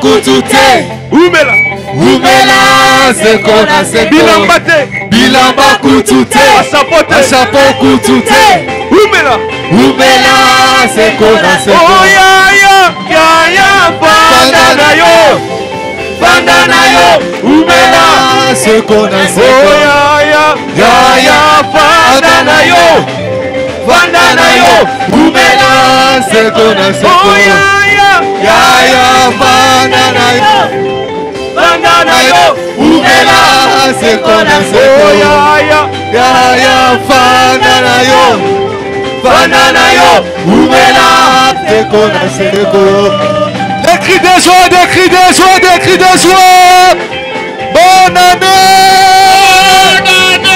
kutute. Oumela, Sekola, Bilamba kutute. Chapeau kutute. Oumela, Sekola, Oh ya fanda na yo. Oumela, Sekola, oh ya fanda na yo. Fanda na yo, umela seko na seko. Yaya fanda na yo. Fanda na yo, umela seko na seko. Yaya fanda na yo. Fanda na yo, umela seko na seko. Des cris de joie, des cris de joie, des cris de joie. Bonne année! Bonne année!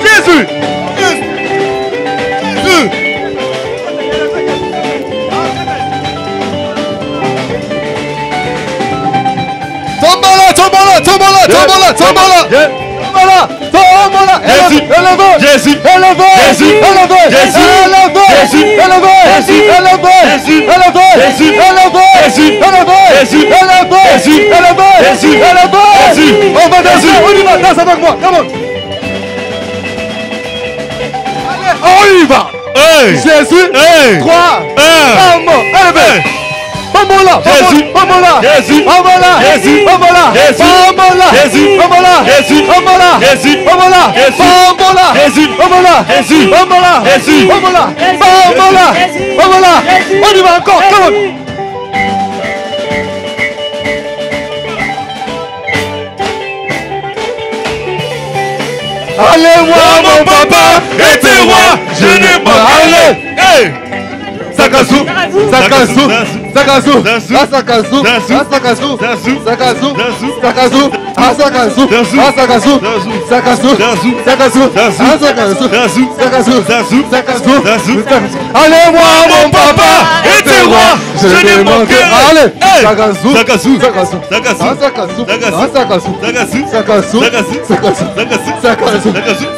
Jésus! Jésus, on va danser, on y va, danse avec moi, come on. Allez, on y va. Jésus, 3, 1, élevé. Vamos là, Jésus, vamos là, Jésus, vamos là, Jésus, vamos là, Jésus, vamos là, Jésus, vamos là, Jésus, vamos là, Jésus, vamos là, vamos là, Jésus, vamos là, Jésus, vamos là, Jésus, vamos là, vamos là, vamos là, on y va encore, come on. Allez, moi, mon papa, et tes rois, je n'ai pas allé. Sakasu, Sakasu, Sakasu, Sakasu, Sakasu, Sakasu, Sakasu, Sakasu, Sakasu, Sakasu, Sakasu, Sakasu. Allez, moi, mon papa, et tes rois, je n'ai manqué. Allez, Sakasu, Sakasu, Sakasu, Sakasu, Sakasu, Sakasu,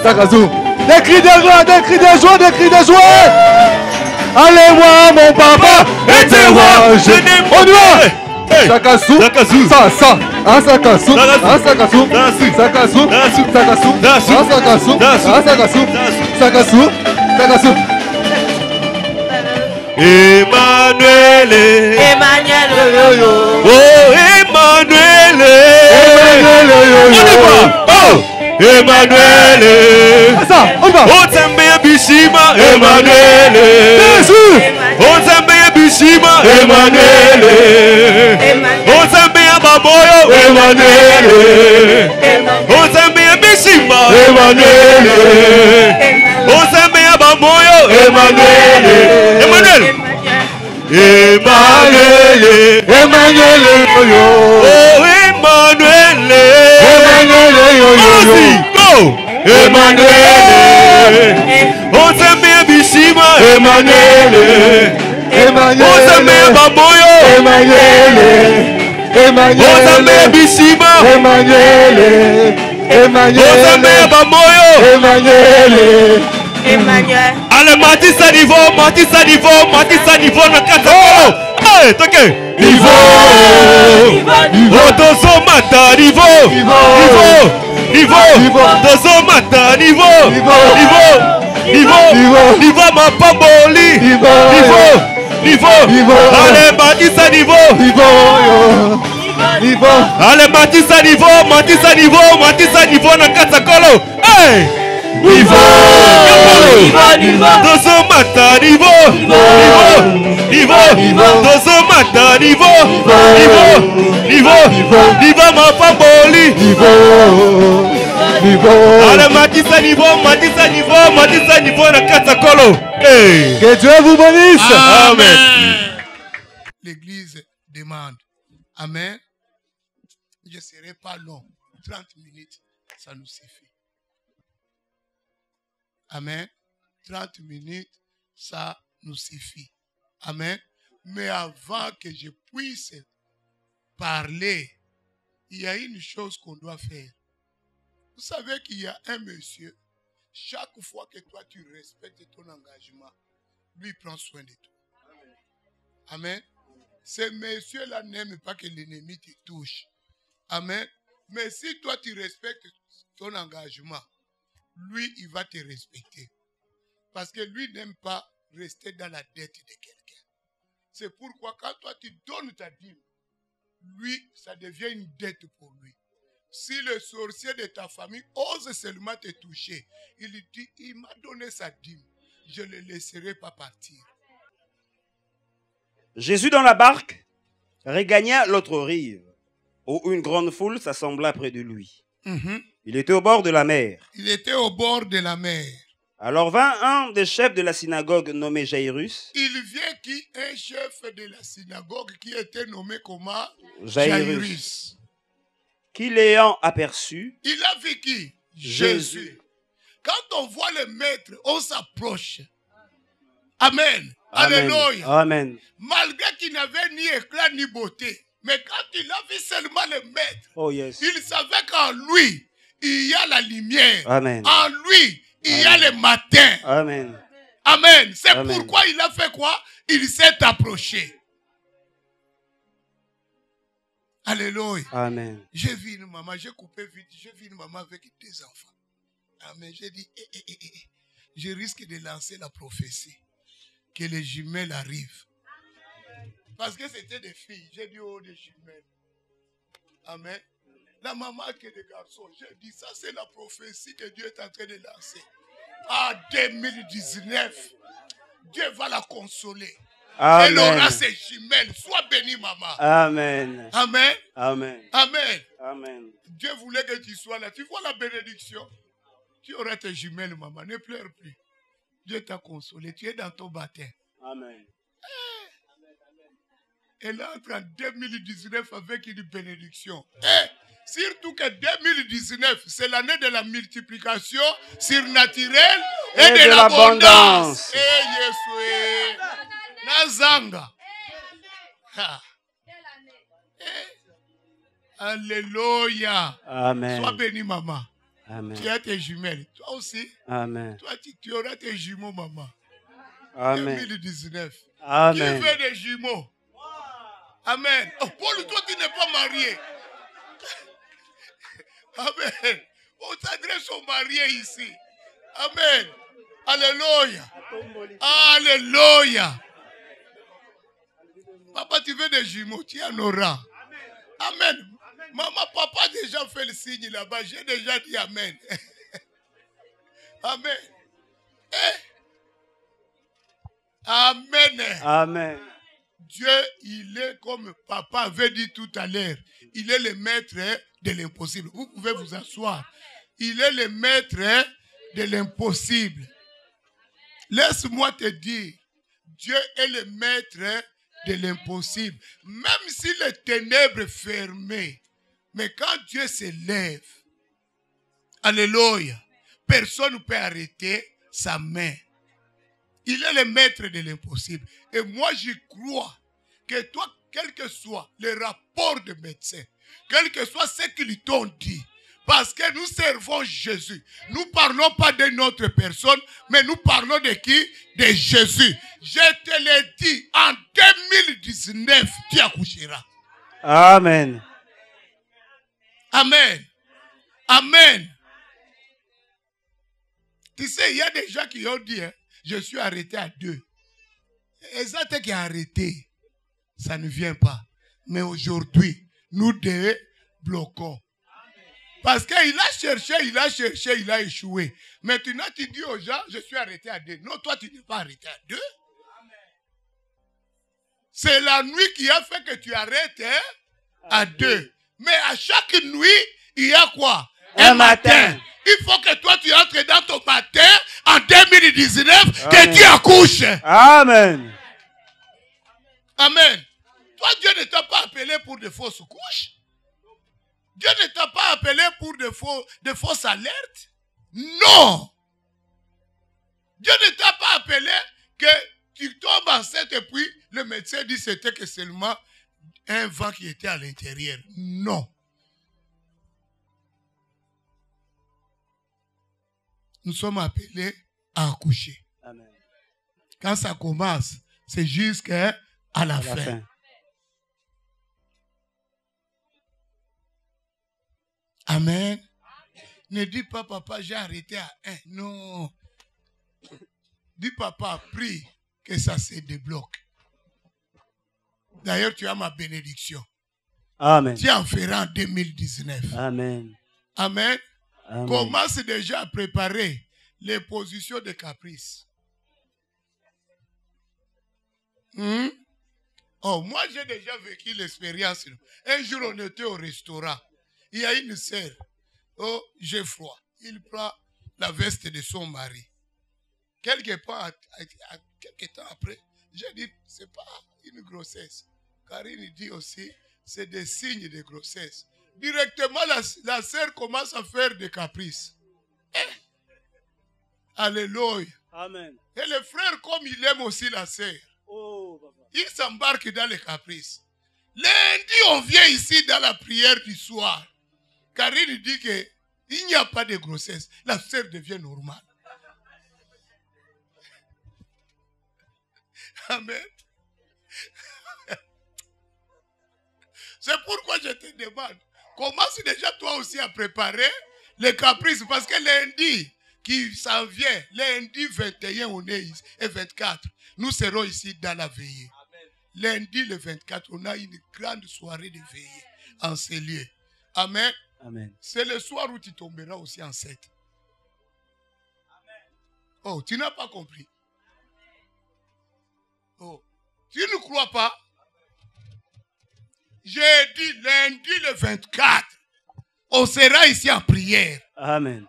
Sakasu. Des cris de joie, des cris de joie, des cris de joie. Allez, moi, mon papa, et tes rois, je n'ai pas. On y va. Sakasu, ça, Sakasu, Sakasu, Sakasu, Sakasu, Sakasu, Sakasu. Emmanuel, Emmanuel, oh Emmanuel, oh Emmanuel, oh Zambia Bishima, Emmanuel, oh Zambia Bishima, Emmanuel, oh Zambia Baboyo, Emmanuel, oh Zambia Bishima, Emmanuel, oh Zambia Baboyo, Emmanuel, Emmanuel, Emmanuel, Emmanuel, oh Emmanuel, Emmanuel, go, Emmanuel, oh Zambia Bishima, Emmanuel, oh Zambia Baboyo, Emmanuel, oh Zambia Bishima, Emmanuel, oh Zambia Baboyo, Emmanuel. Emmanuel. Allez, Matissa niveau, Matissa niveau, Matissa niveau, na katakolo. Hey, toke. Niveau, niveau, dozo mata, niveau, niveau, niveau, dozo mata, niveau, niveau, niveau, ma pamboli, niveau, allez, Matissa niveau, niveau, allez, Matissa niveau, Matissa niveau, na katakolo. Hey. Niveau, dozo mata, niveau, dozo mata, niveau, ma pamboli, allez, Matissa niveau, na katakolo. Hey. Que Dieu vous bénisse. Amen. L'église demande. Amen. Je ne serai pas long. 30 minutes, ça nous suffit. Amen. 30 minutes, ça nous suffit. Amen. Mais avant que je puisse parler, il y a une chose qu'on doit faire. Vous savez qu'il y a un monsieur, chaque fois que toi tu respectes ton engagement, lui prend soin de toi. Amen. Ce monsieur-là n'aime pas que l'ennemi te touche. Amen. Mais si toi tu respectes ton engagement, lui, il va te respecter. Parce que lui n'aime pas rester dans la dette de quelqu'un. C'est pourquoi quand toi tu donnes ta dîme, lui, ça devient une dette pour lui. Si le sorcier de ta famille ose seulement te toucher, il dit, il m'a donné sa dîme, je ne le laisserai pas partir. Jésus dans la barque regagna l'autre rive, où une grande foule s'assembla près de lui. Il était au bord de la mer. Il était au bord de la mer. Alors vint un des chefs de la synagogue nommé Jairus. Il vient qui? Un chef de la synagogue qui était nommé comment? Jairus. Qui l'ayant aperçu. Il a vu qui? Jésus. Quand on voit le maître, on s'approche. Amen. Alléluia. Amen. Malgré qu'il n'avait ni éclat ni beauté. Mais quand il a vu seulement le maître, il savait qu'en lui, il y a la lumière. Amen. En lui, il y a le matin. Amen. Amen. C'est pourquoi il a fait quoi? Il s'est approché. Alléluia. Amen. J'ai vu une maman, j'ai coupé vite, j'ai vu une maman avec 2 enfants. Amen. J'ai dit, je risque de lancer la prophétie. Que les jumelles arrivent. Parce que c'était des filles. J'ai dit, oh, des jumelles. Amen. La maman qui est des garçons, j'ai dit, ça c'est la prophétie que Dieu est en train de lancer. En 2019, Dieu va la consoler. Amen. Elle aura ses jumelles. Sois bénie, maman. Amen. Amen. Amen. Amen. Amen. Dieu voulait que tu sois là. Tu vois la bénédiction. Tu auras tes jumelles, maman. Ne pleure plus. Dieu t'a consolé. Tu es dans ton baptême. Amen. Elle entre en 2019 avec une bénédiction. Surtout que 2019, c'est l'année de la multiplication surnaturelle et de l'abondance. Nazanga. Alléluia. Amen. Sois béni, maman. Amen. Tu as tes jumelles. Toi aussi. Amen. Toi, tu auras tes jumeaux, maman. Amen. 2019. Amen. Qui veut des jumeaux? Amen. Oh, Paul, toi, tu n'es pas marié. Amen. On s'adresse aux mariés ici. Amen. Alléluia. Alléluia. Papa, tu veux des jumeaux? Tu en auras. Amen. Maman, papa a déjà fait le signe là-bas. J'ai déjà dit Amen. Amen. Amen. Amen. Dieu, il est comme papa avait dit tout à l'heure. Il est le maître de l'impossible. Vous pouvez vous asseoir. Il est le maître de l'impossible. Laisse-moi te dire, Dieu est le maître de l'impossible. Même si les ténèbres fermées, mais quand Dieu se lève, alléluia, personne ne peut arrêter sa main. Il est le maître de l'impossible. Et moi, j'y crois que toi, quel que soit le rapport de médecin, quel que soit ce qu'ils t'ont dit, parce que nous servons Jésus. Nous ne parlons pas de notre personne, mais nous parlons de qui? De Jésus. Je te l'ai dit, en 2019, tu accoucheras. Amen. Amen. Amen. Tu sais, il y a des gens qui ont dit, je suis arrêté à 2. Et ça, qui a arrêté, ça ne vient pas. Mais aujourd'hui, nous deux bloquons. Parce qu'il a cherché, il a échoué. Maintenant, tu dis aux gens, je suis arrêté à 2. Non, toi, tu n'es pas arrêté à 2. C'est la nuit qui a fait que tu arrêtes à 2. Mais à chaque nuit, il y a quoi? Un matin. Il faut que toi, tu entres dans ton matin en 2019, que tu accouches. Amen. Amen. Toi, Dieu ne t'a pas appelé pour de fausses couches. Dieu ne t'a pas appelé pour de fausses alertes. Non. Dieu ne t'a pas appelé que tu tombes enceinte et puis le médecin dit que c'était que seulement un vent qui était à l'intérieur. Non. Nous sommes appelés à accoucher. Amen. Quand ça commence, c'est jusqu'à la fin. Amen. Ne dis pas, papa, j'ai arrêté à 1. Non. Dis, papa, prie. que ça se débloque. D'ailleurs, tu as ma bénédiction. Amen. Tu en feras en 2019. Amen. Amen. Amen. Commence déjà à préparer les positions de caprice. Oh, moi, j'ai déjà vécu l'expérience. Un jour, on était au restaurant. Il y a une sœur. Oh, j'ai froid. Il prend la veste de son mari. Quelque temps après, j'ai dit, c'est pas une grossesse. Karine dit aussi, c'est des signes de grossesse. Directement, la sœur commence à faire des caprices. Alléluia. Amen. Et le frère, comme il aime aussi la sœur, il s'embarque dans les caprices. Lundi, on vient ici dans la prière du soir. Karine dit qu'il n'y a pas de grossesse. La sœur devient normale. Amen. C'est pourquoi je te demande, commence déjà toi aussi à préparer les caprices. Parce que lundi qui s'en vient, lundi 21 on est ici, et 24, nous serons ici dans la veillée. Lundi le 24, on a une grande soirée de veillée en ces lieux. Amen. Amen. C'est le soir où tu tomberas aussi enceinte. Oh, tu n'as pas compris. Oh, tu ne crois pas? J'ai dit lundi le 24, on sera ici en prière. Amen.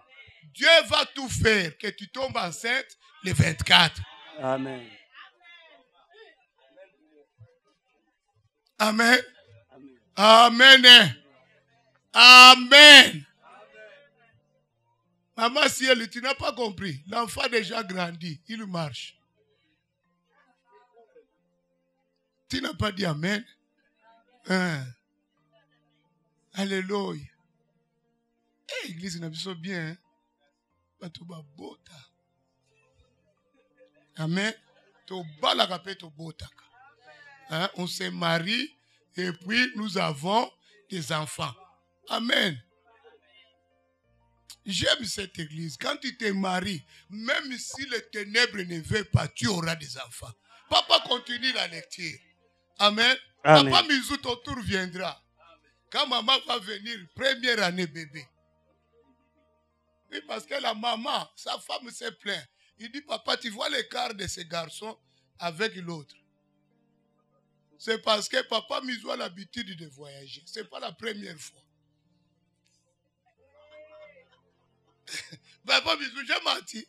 Dieu va tout faire que tu tombes enceinte le 24. Amen. Amen. Amen. Amen. Maman Ciel, tu n'as pas compris. L'enfant a déjà grandi. Il marche. Tu n'as pas dit Amen. Alléluia. Hey, l'église n'a pas bien. Amen. On se marie et puis nous avons des enfants. Amen. J'aime cette église. Quand tu te maries, même si les ténèbres ne veulent pas, tu auras des enfants. Papa continue la lecture. Amen. Amen. Papa Mizou, ton tour viendra. Quand maman va venir, première année bébé. Oui, parce que la maman, sa femme s'est plaint. Il dit, papa, tu vois l'écart de ces garçons avec l'autre. C'est parce que papa Mizou a l'habitude de voyager. Ce n'est pas la première fois. Papa Mizou, j'ai menti.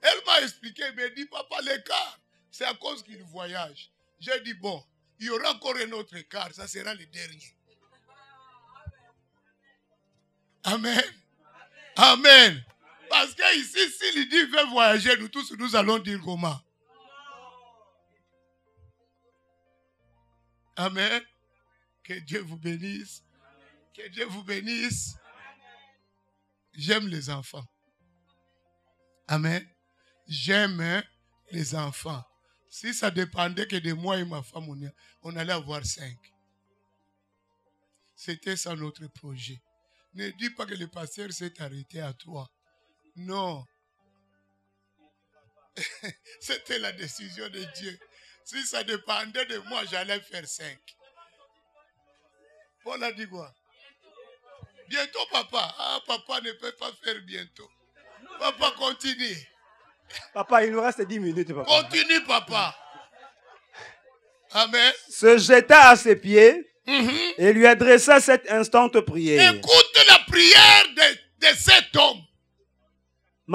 Elle m'a expliqué, elle m'a dit, papa, l'écart, c'est à cause qu'il voyage. J'ai dit, bon, il y aura encore un autre écart, ça sera le dernier. Amen. Amen. Parce que ici, s'il dit veut voyager, nous tous, nous allons dire comment. Amen. Que Dieu vous bénisse. Que Dieu vous bénisse. J'aime les enfants. Amen. J'aime les enfants. Si ça dépendait que de moi et ma femme, on allait avoir 5. C'était ça notre projet. Ne dis pas que le pasteur s'est arrêté à 3. Non. C'était la décision de Dieu. Si ça dépendait de moi, j'allais faire 5. Paul a dit quoi? Bientôt, papa. Ah, papa ne peut pas faire bientôt. Papa, continue. Papa, il nous reste 10 minutes, papa. Continue, papa. Amen. Se jeta à ses pieds et lui adressa cette instante prière. Écoute la prière de cet homme.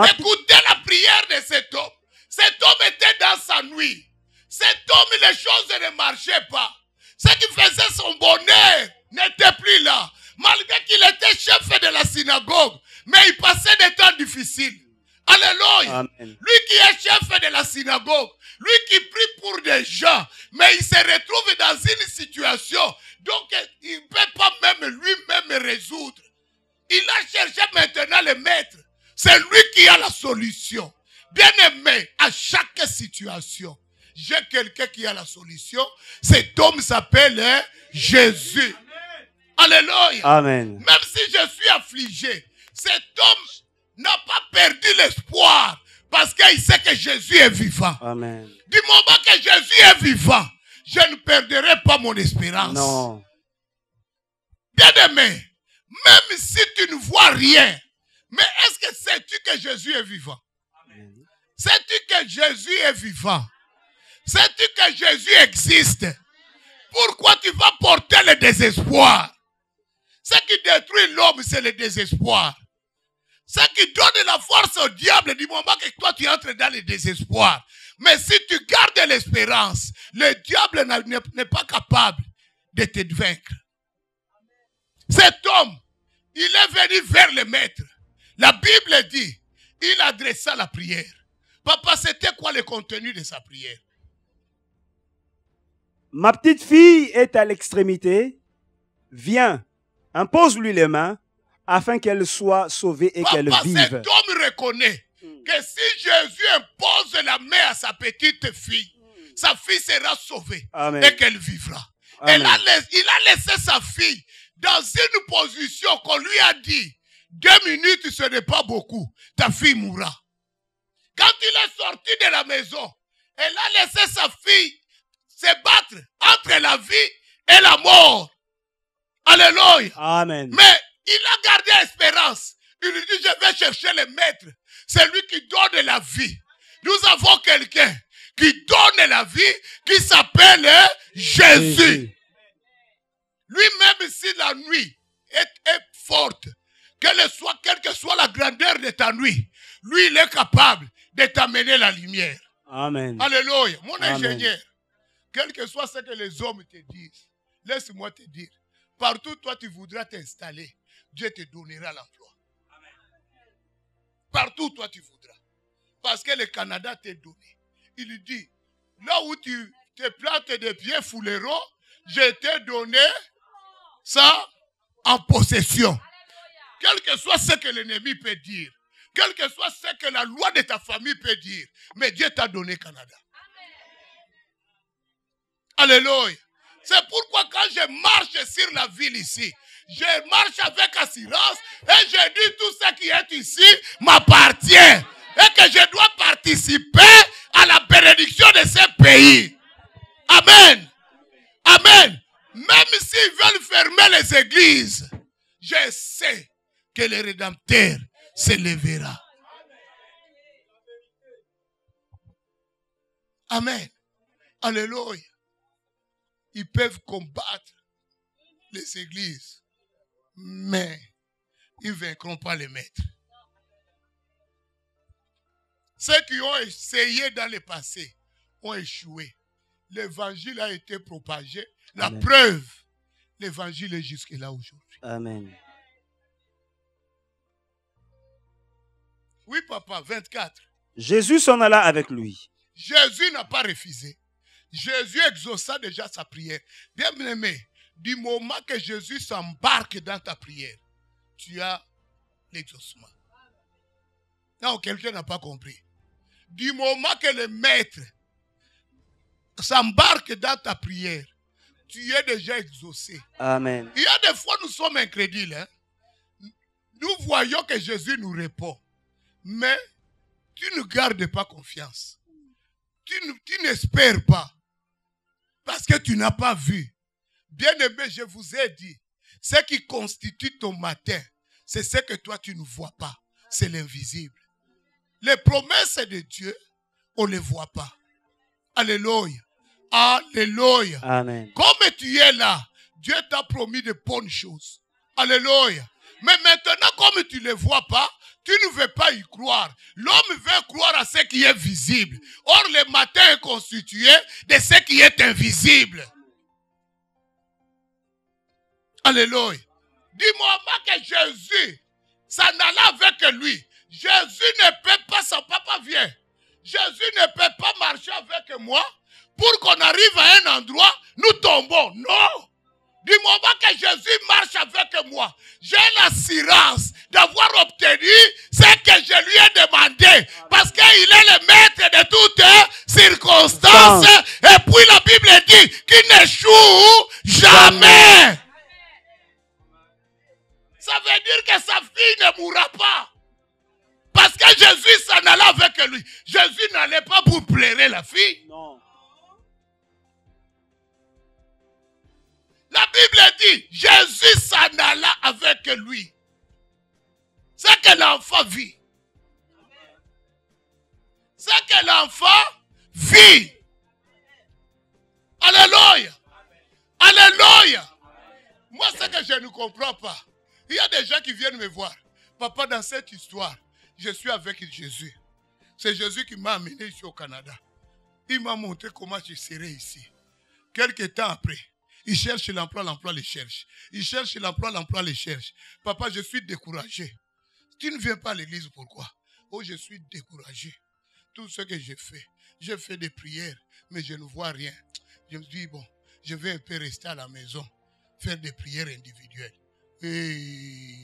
Écoutez la prière de cet homme. Cet homme était dans sa nuit. Cet homme, les choses ne marchaient pas. Ce qui faisait son bonheur n'était plus là. Malgré qu'il était chef de la synagogue. Mais il passait des temps difficiles. Alléluia. Amen. Lui qui est chef de la synagogue. Lui qui prie pour des gens. Mais il se retrouve dans une situation. Donc il ne peut pas même lui-même résoudre. Il a cherché maintenant le maître. C'est lui qui a la solution. Bien aimé, à chaque situation, j'ai quelqu'un qui a la solution. Cet homme s'appelle Jésus. Alléluia. Amen. Même si je suis affligé, cet homme n'a pas perdu l'espoir. Parce qu'il sait que Jésus est vivant. Amen. Du moment que Jésus est vivant, je ne perdrai pas mon espérance. Non. Bien-aimé, même si tu ne vois rien, mais est-ce que sais-tu que Jésus est vivant? Sais-tu que Jésus est vivant? Sais-tu que Jésus existe? Pourquoi tu vas porter le désespoir? Ce qui détruit l'homme, c'est le désespoir. Ce qui donne la force au diable du moment que toi tu entres dans le désespoir. Mais si tu gardes l'espérance, le diable n'est pas capable de te vaincre. Cet homme, il est venu vers le maître. La Bible dit, il adressa la prière. Papa, c'était quoi le contenu de sa prière? Ma petite fille est à l'extrémité. Viens, impose-lui les mains afin qu'elle soit sauvée et qu'elle vive. Cet homme reconnaît que si Jésus impose la main à sa petite fille, sa fille sera sauvée. Amen. Et qu'elle vivra. Il a laissé sa fille dans une position qu'on lui a dit, 2 minutes, ce n'est pas beaucoup, ta fille mourra. Quand il est sorti de la maison, elle a laissé sa fille se battre entre la vie et la mort. Alléluia. Amen. Mais il a gardé espérance. Il lui dit, je vais chercher le maître. C'est lui qui donne la vie. Nous avons quelqu'un qui donne la vie, qui s'appelle Jésus. Lui-même, si la nuit est forte, quelle que soit la grandeur de ta nuit, lui, il est capable de t'amener la lumière. Amen. Alléluia. Mon Amen. ingénieur, quel que soit ce que les hommes te disent, laisse-moi te dire, partout toi tu voudras t'installer, Dieu te donnera l'emploi. Partout toi tu voudras. Parce que le Canada t'a donné. Il dit, là où tu te plantes des pieds foulerons, je t'ai donné ça en possession. Quel que soit ce que l'ennemi peut dire, quel que soit ce que la loi de ta famille peut dire, mais Dieu t'a donné Canada. Alléluia. C'est pourquoi quand je marche sur la ville ici, je marche avec assurance et je dis tout ce qui est ici m'appartient et que je dois participer à la bénédiction de ce pays. Amen. Amen. Même s'ils veulent fermer les églises, je sais que le Rédempteur se lèvera. Amen. Alléluia. Ils peuvent combattre les églises, mais ils ne vaincront pas les maîtres. Ceux qui ont essayé dans le passé ont échoué. L'évangile a été propagé. La Amen. Preuve, l'évangile est jusque là aujourd'hui. Amen. Oui, papa, 24. Jésus s'en alla avec lui. Jésus n'a pas refusé. Jésus exauça déjà sa prière. Bien-aimé, du moment que Jésus s'embarque dans ta prière, tu as l'exaucement. Non, quelqu'un n'a pas compris. Du moment que le maître s'embarque dans ta prière, tu es déjà exaucé. Amen. Il y a des fois, nous sommes incrédules. Hein? Nous voyons que Jésus nous répond. Mais tu ne gardes pas confiance. Tu n'espères pas. Parce que tu n'as pas vu. Bien-aimé, je vous ai dit, ce qui constitue ton matin, c'est ce que toi tu ne vois pas. C'est l'invisible. Les promesses de Dieu, on ne les voit pas. Alléluia. Alléluia. Amen. Comme tu es là, Dieu t'a promis de bonnes choses. Alléluia. Mais maintenant, comme tu ne les vois pas, tu ne veux pas y croire. L'homme veut croire à ce qui est visible. Or, le matin est constitué de ce qui est invisible. Alléluia. Du moment que Jésus s'en alla avec lui, Jésus ne peut pas, son papa vient. Jésus ne peut pas marcher avec moi pour qu'on arrive à un endroit, nous tombons. Non. Du moment que Jésus marche avec moi, j'ai l'assurance d'avoir obtenu ce que je lui ai demandé. Parce qu'il est le maître de toutes circonstances. Et puis la Bible dit qu'il n'échoue jamais. Ça veut dire que sa fille ne mourra pas. Parce que Jésus s'en alla avec lui. Jésus n'allait pas pour plaire la fille. Non. La Bible dit, Jésus s'en alla avec lui. C'est que l'enfant vit. C'est que l'enfant vit. Alléluia. Alléluia. Moi, c'est que je ne comprends pas. Il y a des gens qui viennent me voir. Papa, dans cette histoire, je suis avec Jésus. C'est Jésus qui m'a amené ici au Canada. Il m'a montré comment je serais ici. Quelques temps après, il cherche l'emploi, l'emploi les cherche. Il cherche l'emploi, l'emploi les cherche. Papa, je suis découragé. Tu ne viens pas à l'église, pourquoi? Oh, je suis découragé. Tout ce que j'ai fait des prières, mais je ne vois rien. Je me dis, bon, je vais un peu rester à la maison, faire des prières individuelles. Et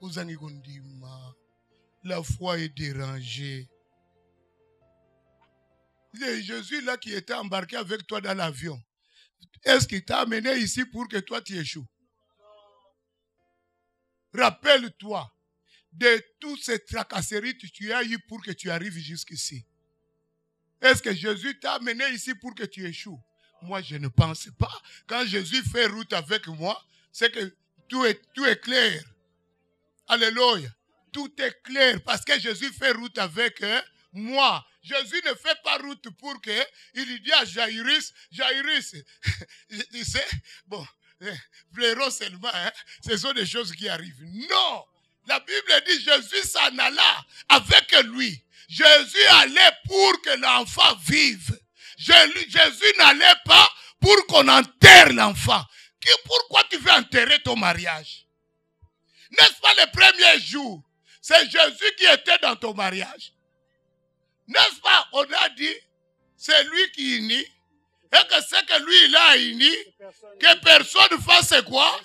vous en dit, la foi est dérangée. C'est Jésus là qui était embarqué avec toi dans l'avion. Est-ce qu'il t'a amené ici pour que toi tu échoues? Rappelle-toi de toutes ces tracasseries que tu as eues pour que tu arrives jusqu'ici. Est-ce que Jésus t'a amené ici pour que tu échoues? Moi, je ne pense pas. Quand Jésus fait route avec moi, c'est que tout est clair. Alléluia. Tout est clair parce que Jésus fait route avec moi. Jésus ne fait pas route pour que il dit à Jairus, Jairus, tu sais, bon, pleurons seulement, hein, ce sont des choses qui arrivent. Non, la Bible dit Jésus s'en alla avec lui. Jésus allait pour que l'enfant vive. Jésus n'allait pas pour qu'on enterre l'enfant. Pourquoi tu veux enterrer ton mariage? N'est-ce pas le premier jour? C'est Jésus qui était dans ton mariage. N'est-ce pas? On a dit, c'est lui qui unit. Et que c'est que lui, il a uni. Que personne ne fasse quoi?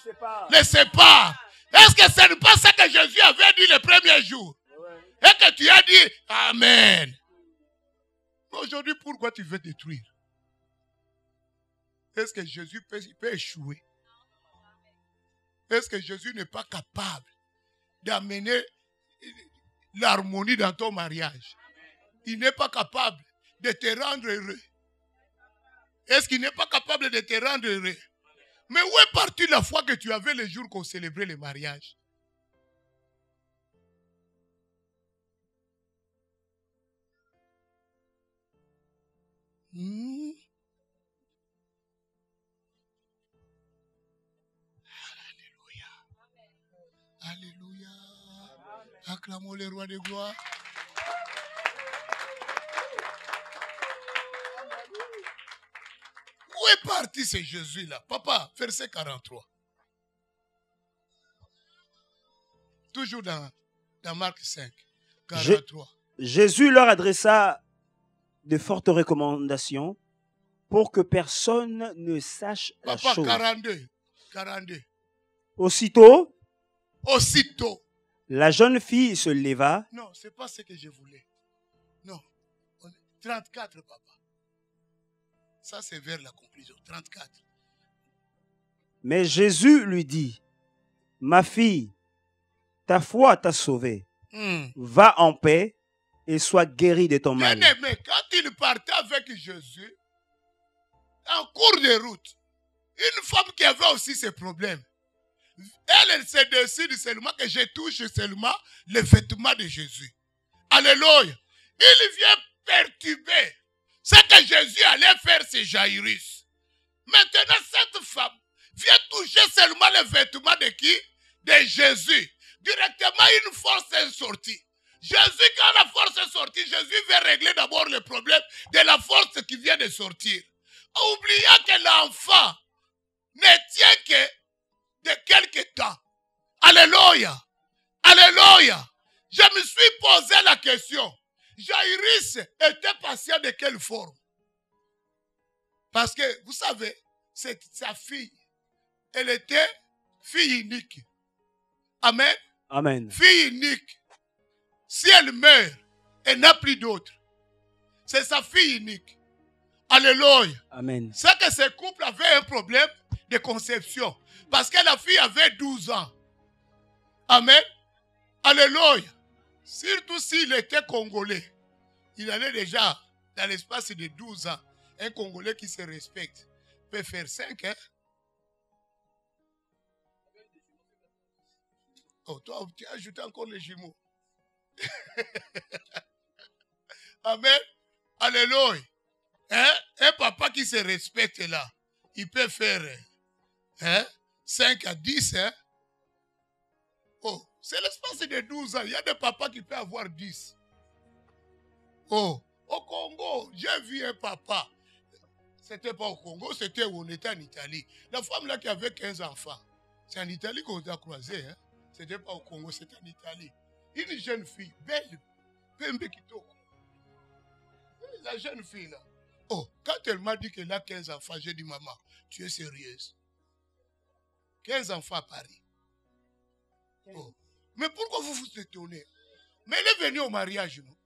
Le sépare. Est-ce que ce n'est pas ça que Jésus avait dit le premier jour? Et que tu as dit, Amen. Aujourd'hui, pourquoi tu veux détruire? Est-ce que Jésus peut échouer? Est-ce que Jésus n'est pas capable d'amener l'harmonie dans ton mariage? Il n'est pas capable de te rendre heureux. Est-ce qu'il n'est pas capable de te rendre heureux? Mais où est partie la foi que tu avais le jour qu'on célébrait le mariage? Alléluia. Alléluia. Acclamons le roi de gloire. Où est parti ce Jésus-là? Papa, verset 43. Toujours dans Marc 5, 43. Jésus leur adressa de fortes recommandations pour que personne ne sache la chose. 42. Aussitôt, la jeune fille se leva. Non, ce n'est pas ce que je voulais. Non. 34, papa. Ça, c'est vers la conclusion. 34. Mais Jésus lui dit, ma fille, ta foi t'a sauvée. Va en paix et sois guérie de ton mal. Mais quand il partait avec Jésus, en cours de route, une femme qui avait aussi ses problèmes, elle se décide seulement que je touche seulement les vêtements de Jésus. Alléluia. Il vient perturber. Ce que Jésus allait faire, c'est Jairus. Maintenant, cette femme vient toucher seulement les vêtements de qui? De Jésus. Directement, une force est sortie. Jésus, quand la force est sortie, Jésus veut régler d'abord le problème de la force qui vient de sortir. Oubliant que l'enfant ne tient que de quelques temps. Alléluia. Alléluia. Je me suis posé la question. Jairus était patient de quelle forme? Parce que, vous savez, c'est sa fille. Elle était fille unique. Amen. Amen. Fille unique. Si elle meurt, elle n'a plus d'autre. C'est sa fille unique. Alléluia. Amen. C'est que ce couple avait un problème de conception. Parce que la fille avait 12 ans. Amen. Alléluia. Surtout s'il était congolais. Il allait déjà, dans l'espace de 12 ans, un Congolais qui se respecte peut faire 5, hein? Oh, toi, tu as ajouté encore les jumeaux. Amen. Alléluia. Hein? Un papa qui se respecte là, il peut faire 5 à 10. Hein? Oh, c'est l'espace de 12 ans. Il y a des papas qui peuvent avoir 10. Oh, au Congo, j'ai vu un papa. C'était pas au Congo, c'était où on était en Italie. La femme là qui avait 15 enfants. C'est en Italie qu'on a croisé. Hein? C'était pas au Congo, c'était en Italie. Une jeune fille, belle, Pembe Kitoko. La jeune fille là. Oh, quand elle m'a dit qu'elle a 15 enfants, j'ai dit, maman, tu es sérieuse. 15 enfants à Paris. Oh. Mais pourquoi vous vous étonnez? Mais elle est venue au mariage, non?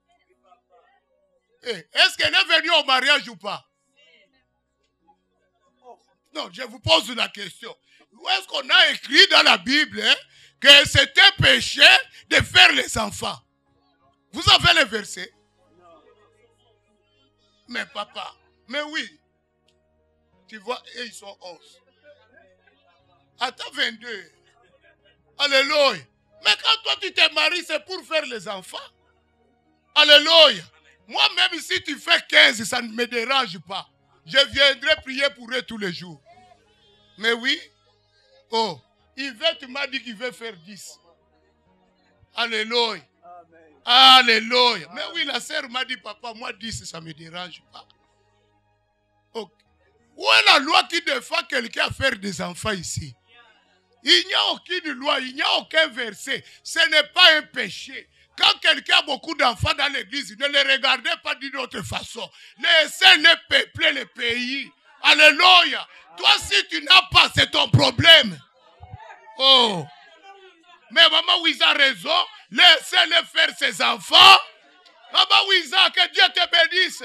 Est-ce qu'elle est venue au mariage ou pas? Non, je vous pose la question. Où est-ce qu'on a écrit dans la Bible que c'était péché de faire les enfants? Vous avez le verset? Mais papa, mais oui. Tu vois, et ils sont 11. Attends 22. Alléluia. Mais quand toi tu te maries, c'est pour faire les enfants. Alléluia. Moi-même, si tu fais 15, ça ne me dérange pas. Je viendrai prier pour eux tous les jours. Mais oui. Oh, Yvette m'a dit qu'il veut faire 10. Alléluia. Alléluia. Mais oui, la sœur m'a dit, papa, moi 10, ça ne me dérange pas. Okay. Où est la loi qui défend quelqu'un à faire des enfants ici? Il n'y a aucune loi, il n'y a aucun verset. Ce n'est pas un péché. Quand quelqu'un a beaucoup d'enfants dans l'église, ne les regardez pas d'une autre façon. Laissez-les peupler le pays. Alléluia. Toi, si tu n'as pas, c'est ton problème. Oh. Mais maman Wiza a raison. Laissez-les faire ses enfants. Maman Wiza, que Dieu te bénisse.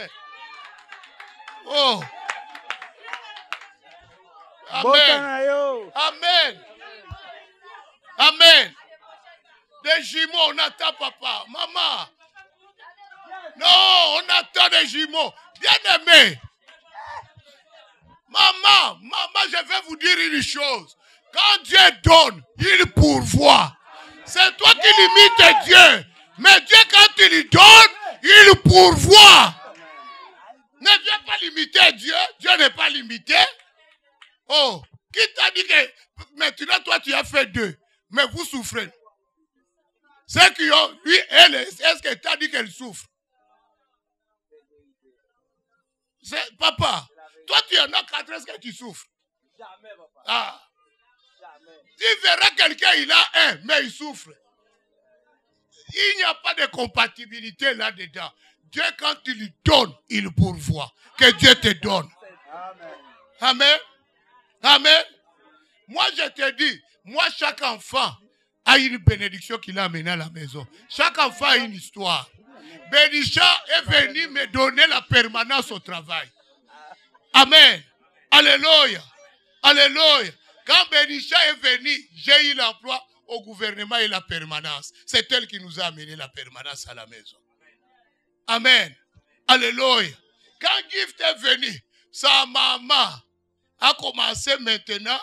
Oh. Amen. Amen. Amen. Des jumeaux, on attend papa. Maman. Non, on attend des jumeaux. Bien aimé. Maman, je vais vous dire une chose. Quand Dieu donne, il pourvoit. C'est toi qui limites Dieu. Mais Dieu, quand tu lui donnes, il pourvoit. Ne viens pas limiter Dieu. Dieu n'est pas limité. Oh, qui t'a dit que maintenant toi tu as fait 2, mais vous souffrez. Ceux qui ont, lui, elle, est-ce que tu as dit qu'elle souffre? Papa, toi tu en as 4, est-ce que tu souffres? Jamais, papa. Ah. Jamais. Tu verras quelqu'un, il a 1, mais il souffre. Il n'y a pas de compatibilité là-dedans. Dieu, quand tu lui donnes, il pourvoit. Que Dieu te donne. Amen. Amen. Amen. Moi, je te dis, moi, chaque enfant a une bénédiction qu'il a amenée à la maison. Chaque enfant a une histoire. Bénisha est venu me donner la permanence au travail. Amen. Alléluia. Alléluia. Quand Bénisha est venu, j'ai eu l'emploi au gouvernement et la permanence. C'est elle qui nous a amené la permanence à la maison. Amen. Alléluia. Quand Gift est venu, sa maman a commencé maintenant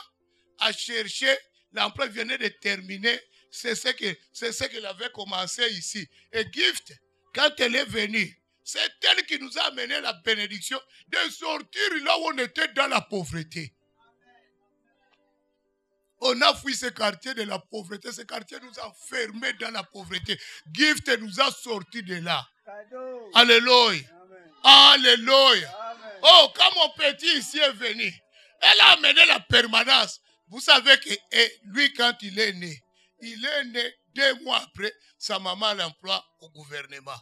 à chercher. L'emploi venait de terminer. C'est ce qu'elle avait commencé ici. Et Gift, quand elle est venue, c'est elle qui nous a amené la bénédiction de sortir là où on était dans la pauvreté. On a fui ce quartier de la pauvreté. Ce quartier nous a enfermés dans la pauvreté. Gift nous a sortis de là. Alléluia. Alléluia. Oh, quand mon petit ici est venu, elle a amené la permanence. Vous savez que lui, quand il est né 2 mois après, sa maman l'emploie au gouvernement.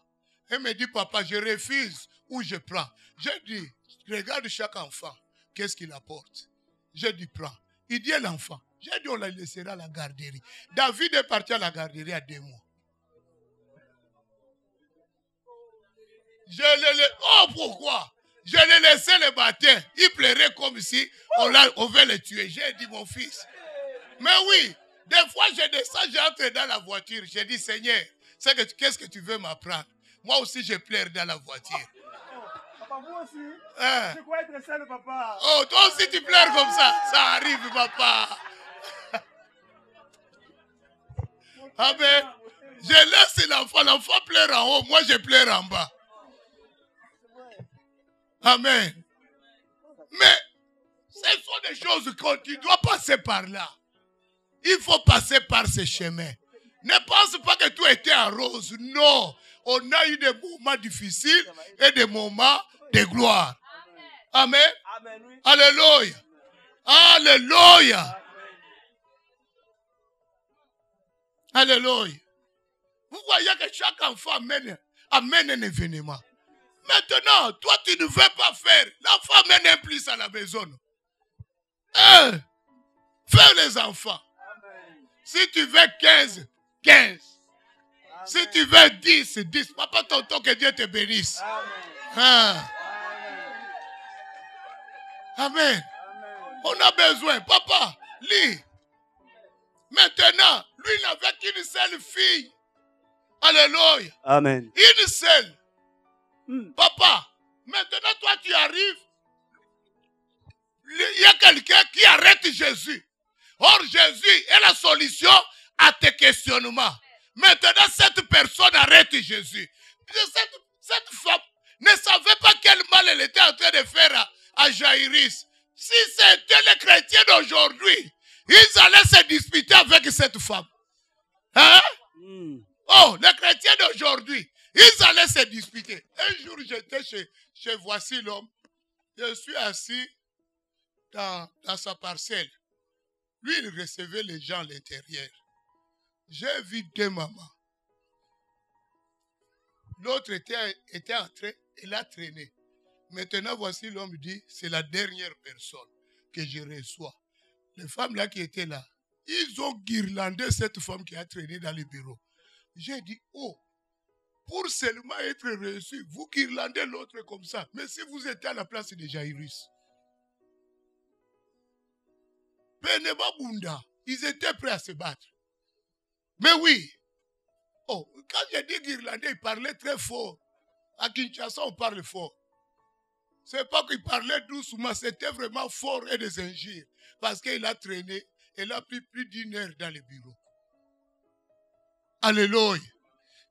Elle me dit, papa, je refuse ou je prends. Je dis, regarde chaque enfant, qu'est-ce qu'il apporte? Je dis, prends. Il dit, l'enfant. J'ai dit, on la laissera à la garderie. David est parti à la garderie à 2 mois. Oh, pourquoi? Je l'ai laissé le matin. Il pleurait comme si on veut le tuer. J'ai dit, mon fils. Mais oui, des fois, je descends, j'entre dans la voiture. J'ai dit, Seigneur, Qu'est-ce que tu veux m'apprendre? Moi aussi, je pleure dans la voiture. Papa, vous aussi? Hein? Je crois être seul, papa. Oh, toi aussi, tu pleures comme ça. Ça arrive, papa. Amen. Je laisse l'enfant. L'enfant pleure en haut. Moi, je pleure en bas. Amen. Mais ce sont des choses que tu dois passer par là. Il faut passer par ces chemins. Ne pense pas que tout était en rose. Non. On a eu des moments difficiles et des moments de gloire. Amen. Amen. Alléluia. Alléluia. Alléluia. Vous voyez que chaque enfant amène un événement. Maintenant, toi, tu ne veux pas faire. L'enfant amène un plus à la maison. Fais les enfants. Si tu veux 15, 15. Si tu veux 10, 10. Papa, tonton, que Dieu te bénisse. Amen. Amen. On a besoin. Papa, lis. Maintenant, lui n'avait qu'une seule fille. Alléluia. Amen. Une seule. Papa, maintenant toi tu arrives. Il y a quelqu'un qui arrête Jésus. Or, Jésus est la solution à tes questionnements. Maintenant, cette personne arrête Jésus. Cette femme ne savait pas quel mal elle était en train de faire à Jaïrus. Si c'était les chrétiens d'aujourd'hui, ils allaient se disputer avec cette femme. Hein? Oh, les chrétiens d'aujourd'hui, ils allaient se disputer. Un jour, j'étais chez Voici l'homme. Je suis assis dans sa parcelle. Lui, il recevait les gens à l'intérieur. J'ai vu deux mamans. L'autre était entré, elle a traîné. Maintenant, Voici l'homme dit, c'est la dernière personne que je reçois. Les femmes là qui étaient là, ils ont guirlandé cette femme qui a traîné dans le bureau. J'ai dit, oh, pour seulement être reçu, vous guirlandez l'autre comme ça. Mais si vous étiez à la place de Jaïrus, Beneba Bunda, ils étaient prêts à se battre. Mais oui, oh, quand j'ai dit guirlandais, ils parlaient très fort. À Kinshasa, on parle fort. C'est pas qu'il parlait doucement, c'était vraiment fort et des injures. Parce qu'il a traîné, il a pris plus d'une heure dans le bureau. Alléluia.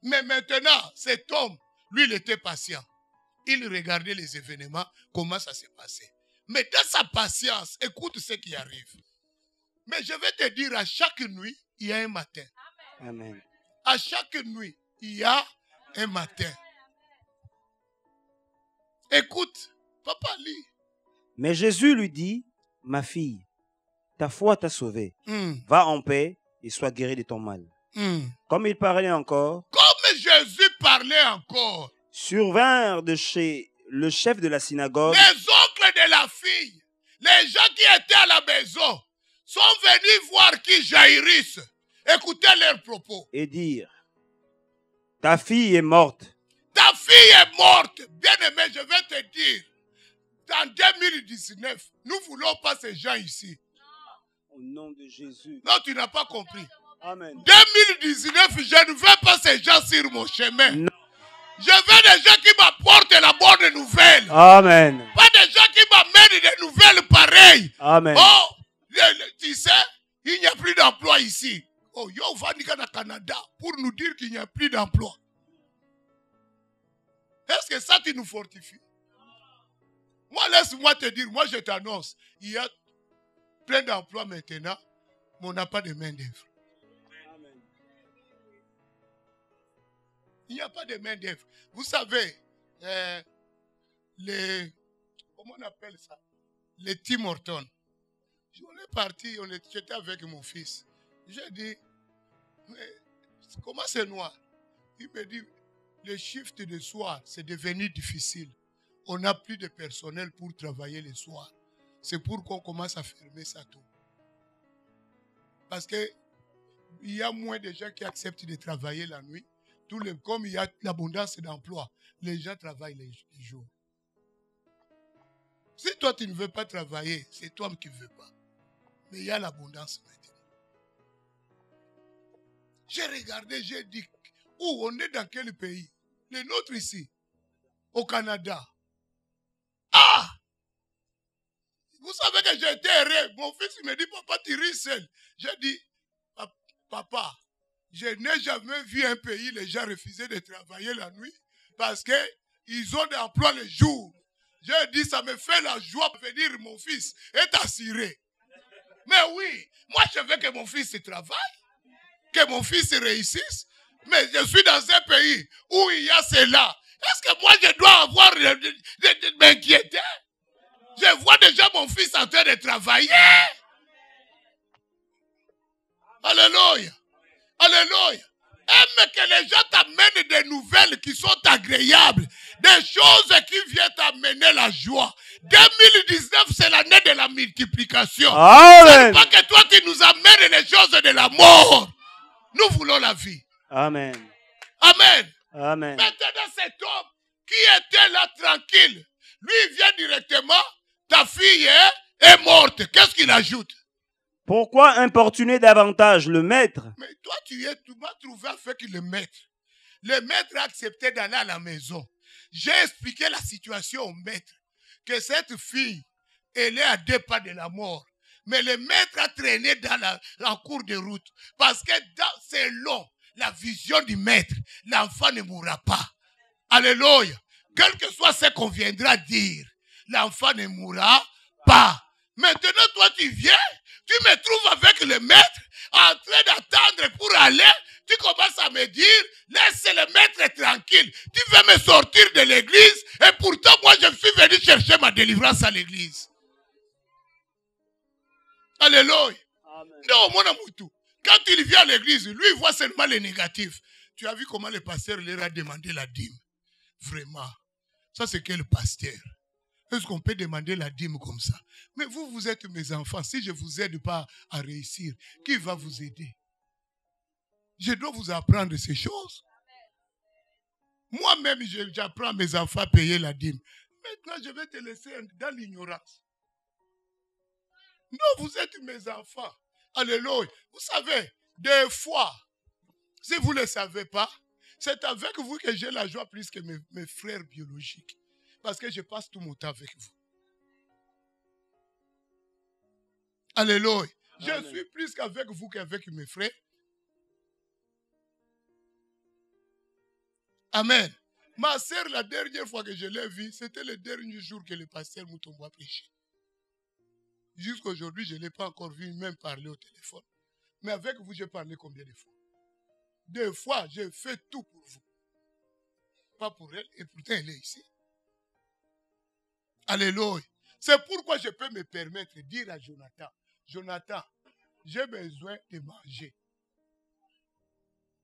Mais maintenant, cet homme, lui, il était patient. Il regardait les événements, comment ça s'est passé. Mais dans sa patience, écoute ce qui arrive. Mais je vais te dire, à chaque nuit, il y a un matin. Amen. À chaque nuit, il y a un matin. Écoute, papa lit. Mais Jésus lui dit, ma fille, ta foi t'a sauvée. Va en paix et sois guérie de ton mal. Comme il parlait encore, comme Jésus parlait encore, survinrent de chez le chef de la synagogue les oncles de la fille, les gens qui étaient à la maison, sont venus voir qui Jaïrus. Écoutez leurs propos. Et dire, ta fille est morte. Ta fille est morte. Bien-aimé, je vais te dire, en 2019, nous ne voulons pas ces gens ici. Au nom de Jésus. Non, tu n'as pas compris. Amen. 2019, je ne veux pas ces gens sur mon chemin. Non. Je veux des gens qui m'apportent la bonne nouvelle. Amen. Pas des gens qui m'amènent des nouvelles pareilles. Amen. Oh, tu sais, il n'y a plus d'emploi ici. Oh, yo, va au Canada pour nous dire qu'il n'y a plus d'emploi. Est-ce que ça, tu nous fortifies? Moi, laisse-moi te dire, moi, je t'annonce, il y a plein d'emplois maintenant, mais on n'a pas de main-d'œuvre. Il n'y a pas de main-d'œuvre. Vous savez, comment on appelle ça? Les Tim Hortons. On est parti, j'étais avec mon fils. J'ai dit, mais comment c'est noir? Il me dit, le shift de soir, c'est devenu difficile. On n'a plus de personnel pour travailler le soir. C'est pour qu'on commence à fermer ça tout. Parce qu'il y a moins de gens qui acceptent de travailler la nuit. Comme il y a l'abondance d'emploi, les gens travaillent les jours. Si toi tu ne veux pas travailler, c'est toi qui ne veux pas. Mais il y a l'abondance maintenant. J'ai regardé, j'ai dit, Où on est dans quel pays? Le nôtre ici, au Canada. Ah! Vous savez que j'ai été erré. Mon fils me dit, papa, tu ris seul. J'ai dit, papa, je n'ai jamais vu un pays, les gens refuser de travailler la nuit parce qu'ils ont des emplois le jour. J'ai dit, ça me fait la joie de venir, mon fils est assuré. Mais oui, moi je veux que mon fils travaille, que mon fils réussisse, mais je suis dans un pays où il y a cela. Est-ce que moi je dois avoir de m'inquiéter? Je vois déjà mon fils en train de travailler. Alléluia. Alléluia. Aime que les gens t'amènent des nouvelles qui sont agréables. Des choses qui viennent t'amener la joie. 2019, c'est l'année de la multiplication. Ce n'est pas que toi, tu nous amènes les choses de la mort. Nous voulons la vie. Amen. Amen. Amen. Maintenant, cet homme qui était là tranquille, lui, il vient directement. Ta fille est morte. Qu'est-ce qu'il ajoute? Pourquoi importuner davantage le maître? Mais toi, tu m'as trouvé avec le maître. Le maître a accepté d'aller à la maison. J'ai expliqué la situation au maître. Que cette fille, elle est à 2 pas de la mort. Mais le maître a traîné dans la cour de route. Parce que selon la vision du maître, l'enfant ne mourra pas. Alléluia. Quel que soit ce qu'on viendra dire, l'enfant ne mourra pas. Maintenant, toi, tu viens, tu me trouves avec le maître en train d'attendre pour aller. Tu commences à me dire, laisse le maître tranquille. Tu veux me sortir de l'église et pourtant, moi, je suis venu chercher ma délivrance à l'église. Alléluia. Non, mon amour, quand il vient à l'église, lui, il voit seulement les négatifs. Tu as vu comment le pasteur leur a demandé la dîme? Vraiment. Ça, c'est quel pasteur? Est-ce qu'on peut demander la dîme comme ça? Mais vous, vous êtes mes enfants. Si je ne vous aide pas à réussir, qui va vous aider? Je dois vous apprendre ces choses. Moi-même, j'apprends à mes enfants à payer la dîme. Maintenant, je vais te laisser dans l'ignorance. Non, vous êtes mes enfants. Alléluia. Vous savez, des fois, si vous ne le savez pas, c'est avec vous que j'ai la joie plus que mes frères biologiques. Parce que je passe tout mon temps avec vous. Alléluia. Je suis plus qu'avec vous qu'avec mes frères. Amen. Ma sœur, la dernière fois que je l'ai vue, c'était le dernier jour que le pasteur Moutombo a prêché. Jusqu'à aujourd'hui, je ne l'ai pas encore vu, même parler au téléphone. Mais avec vous, j'ai parlé combien de fois? 2 fois, j'ai fait tout pour vous. Pas pour elle, et pourtant elle est ici. Alléluia. C'est pourquoi je peux me permettre de dire à Jonathan, Jonathan, j'ai besoin de manger.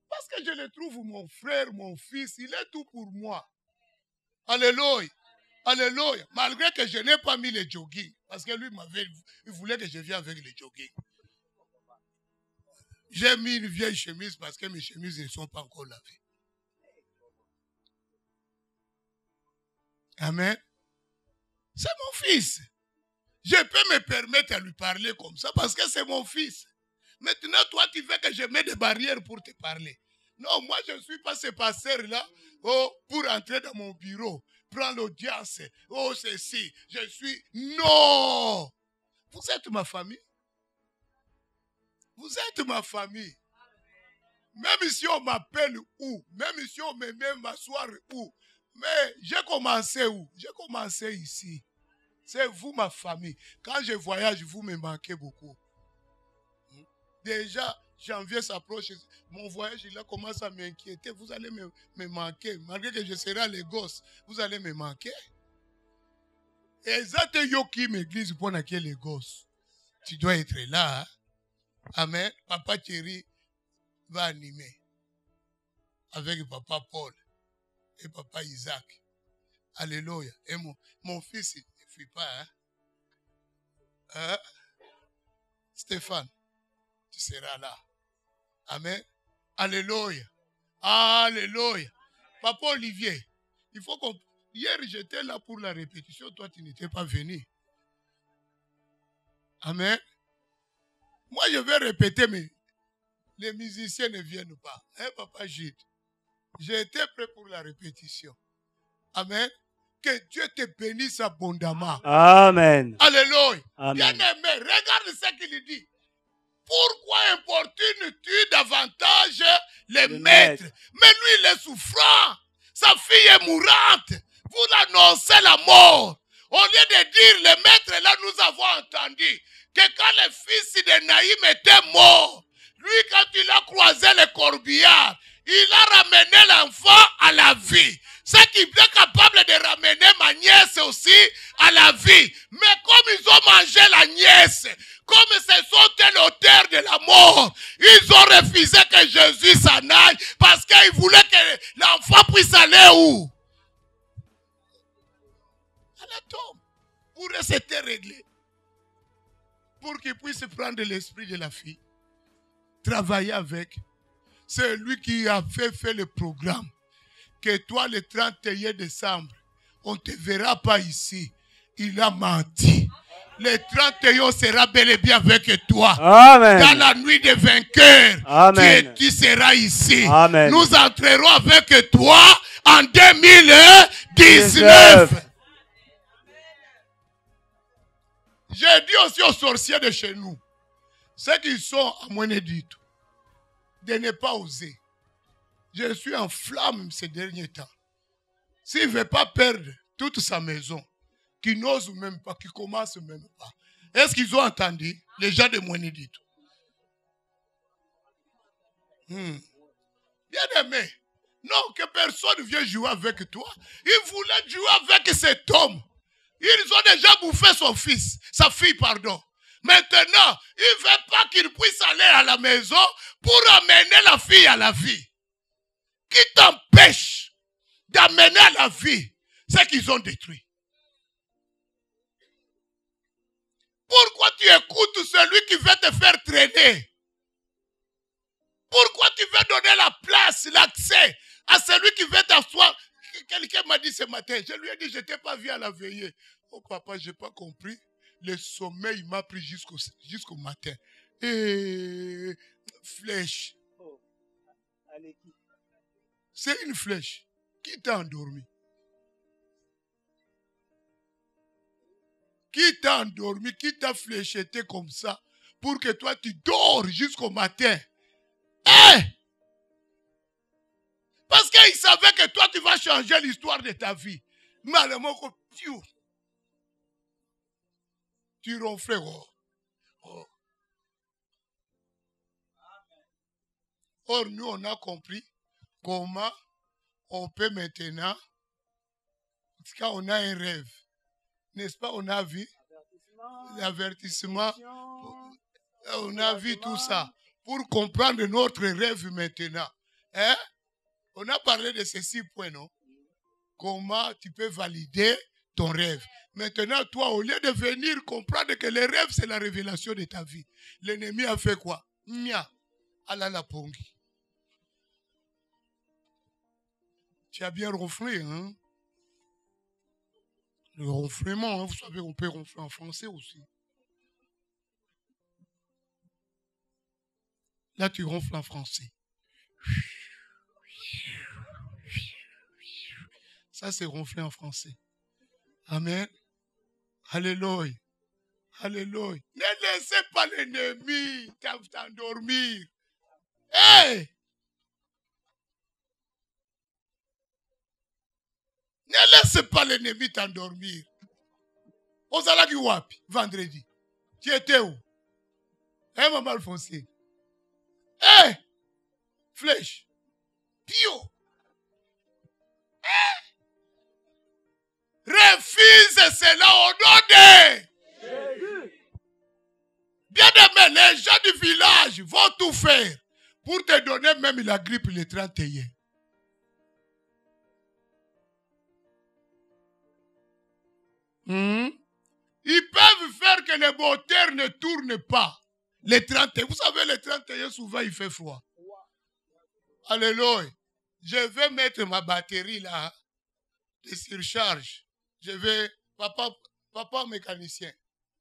Parce que je le trouve mon frère, mon fils, il est tout pour moi. Alléluia. Alléluia. Malgré que je n'ai pas mis le jogging. Parce que lui, il voulait que je vienne avec le jogging. J'ai mis une vieille chemise parce que mes chemises ne sont pas encore lavées. Amen. C'est mon fils. Je peux me permettre à lui parler comme ça parce que c'est mon fils. Maintenant, toi, tu veux que je mette des barrières pour te parler. Non, moi, je ne suis pas ce pasteur-là pour entrer dans mon bureau, prendre l'audience. Oh, ceci, je suis... Non! Vous êtes ma famille. Vous êtes ma famille. Même si on m'appelle où, même si on me met m'asseoir où, mais j'ai commencé où? J'ai commencé ici. C'est vous, ma famille. Quand je voyage, vous me manquez beaucoup. Déjà, janvier s'approche, mon voyage, il a commencé à m'inquiéter. Vous allez me manquer. Malgré que je serai à Lagos, vous allez me manquer. Et ça, c'est Yoki, l'église, pour laquelle Lagos. Tu dois être là. Hein? Amen. Papa Thierry va animer. Avec papa Paul et papa Isaac. Alléluia. Et mon fils, il ne fuit pas. Hein? Hein? Stéphane, tu seras là. Amen. Alléluia. Alléluia. Papa Olivier, il faut qu'on... Hier, j'étais là pour la répétition. Toi, tu n'étais pas venu. Amen. Moi, je vais répéter, mais les musiciens ne viennent pas. Hein, papa Gilles? J'ai été prêt pour la répétition. Amen. Que Dieu te bénisse abondamment. Amen. Alléluia. Amen. Bien-aimé, regarde ce qu'il dit. Pourquoi importunes-tu davantage les maîtres? Mais lui, il est souffrant. Sa fille est mourante. Vous annoncez la mort. Au lieu de dire, les maîtres, là, nous avons entendu que quand le fils de Naïm était mort, lui, quand il a croisé le corbillard, il a ramené l'enfant à la vie. C'est qu'il est capable de ramener ma nièce aussi à la vie. Mais comme ils ont mangé la nièce, comme ce sont l'auteur de la mort, ils ont refusé que Jésus s'en aille parce qu'ils voulaient que l'enfant puisse aller où? À la tombe. Pour c'était réglé. Pour qu'il puisse prendre l'esprit de la fille, travailler avec. C'est lui qui a fait le programme. Que toi, le 31 décembre, on ne te verra pas ici. Il a menti. Le 31 sera bel et bien avec toi. Amen. Dans la nuit des vainqueurs, Amen. tu seras ici. Amen. Nous entrerons avec toi en 2019. J'ai dit aussi aux sorciers de chez nous, ceux qui sont à Mwenedito, de ne pas oser. Je suis en flamme ces derniers temps. S'il ne veut pas perdre toute sa maison, qui n'ose même pas, qui commence même pas. Est-ce qu'ils ont entendu les gens de Mwenedito? Bien aimé, non, que personne ne vienne jouer avec toi. Ils voulaient jouer avec cet homme. Ils ont déjà bouffé son fils, sa fille, pardon. Maintenant, ils ne veulent pas qu'il puisse aller à la maison pour amener la fille à la vie. Qui t'empêche d'amener à la vie ce qu'ils ont détruit? Pourquoi tu écoutes celui qui veut te faire traîner? Pourquoi tu veux donner la place, l'accès à celui qui veut t'asseoir? Quelqu'un m'a dit ce matin, je lui ai dit, je ne t'ai pas vu à la veillée. Oh papa, je n'ai pas compris. Le sommeil m'a pris jusqu'au matin. Et flèche. C'est une flèche. Qui t'a endormi? Qui t'a endormi? Qui t'a fléchetté comme ça pour que toi tu dors jusqu'au matin? Hein? Parce qu'il savait que toi tu vas changer l'histoire de ta vie. Malheureusement, tu ronflais. Or, nous, on a compris comment on peut maintenant, quand on a un rêve, n'est-ce pas, on a vu l'avertissement, on a vu tout ça, pour comprendre notre rêve maintenant. Hein? On a parlé de ces 6 points, non? Comment tu peux valider ton rêve. Maintenant, toi, au lieu de venir comprendre que le rêve, c'est la révélation de ta vie, l'ennemi a fait quoi? Mia, ala la pongi. Tu as bien ronflé, hein? Le ronflement, hein, vous savez, on peut ronfler en français aussi. Là, tu ronfles en français. Ça, c'est ronfler en français. Amen. Alléluia. Alléluia. Ne laissez pas l'ennemi t'endormir. Hey! Ne laissez pas l'ennemi t'endormir. Ozalaki wapi, vendredi. Tu étais où? Hein, maman Alphonsine? Hey! Flèche. Pio. Hey! Refuse cela au nom de Jésus. Bien aimé, les gens du village vont tout faire pour te donner même la grippe le 31. Ils peuvent faire que le moteur ne tourne pas. Le 31, vous savez, le 31, souvent, il fait froid. Alléluia. Je vais mettre ma batterie là, de surcharge. Je vais, papa mécanicien,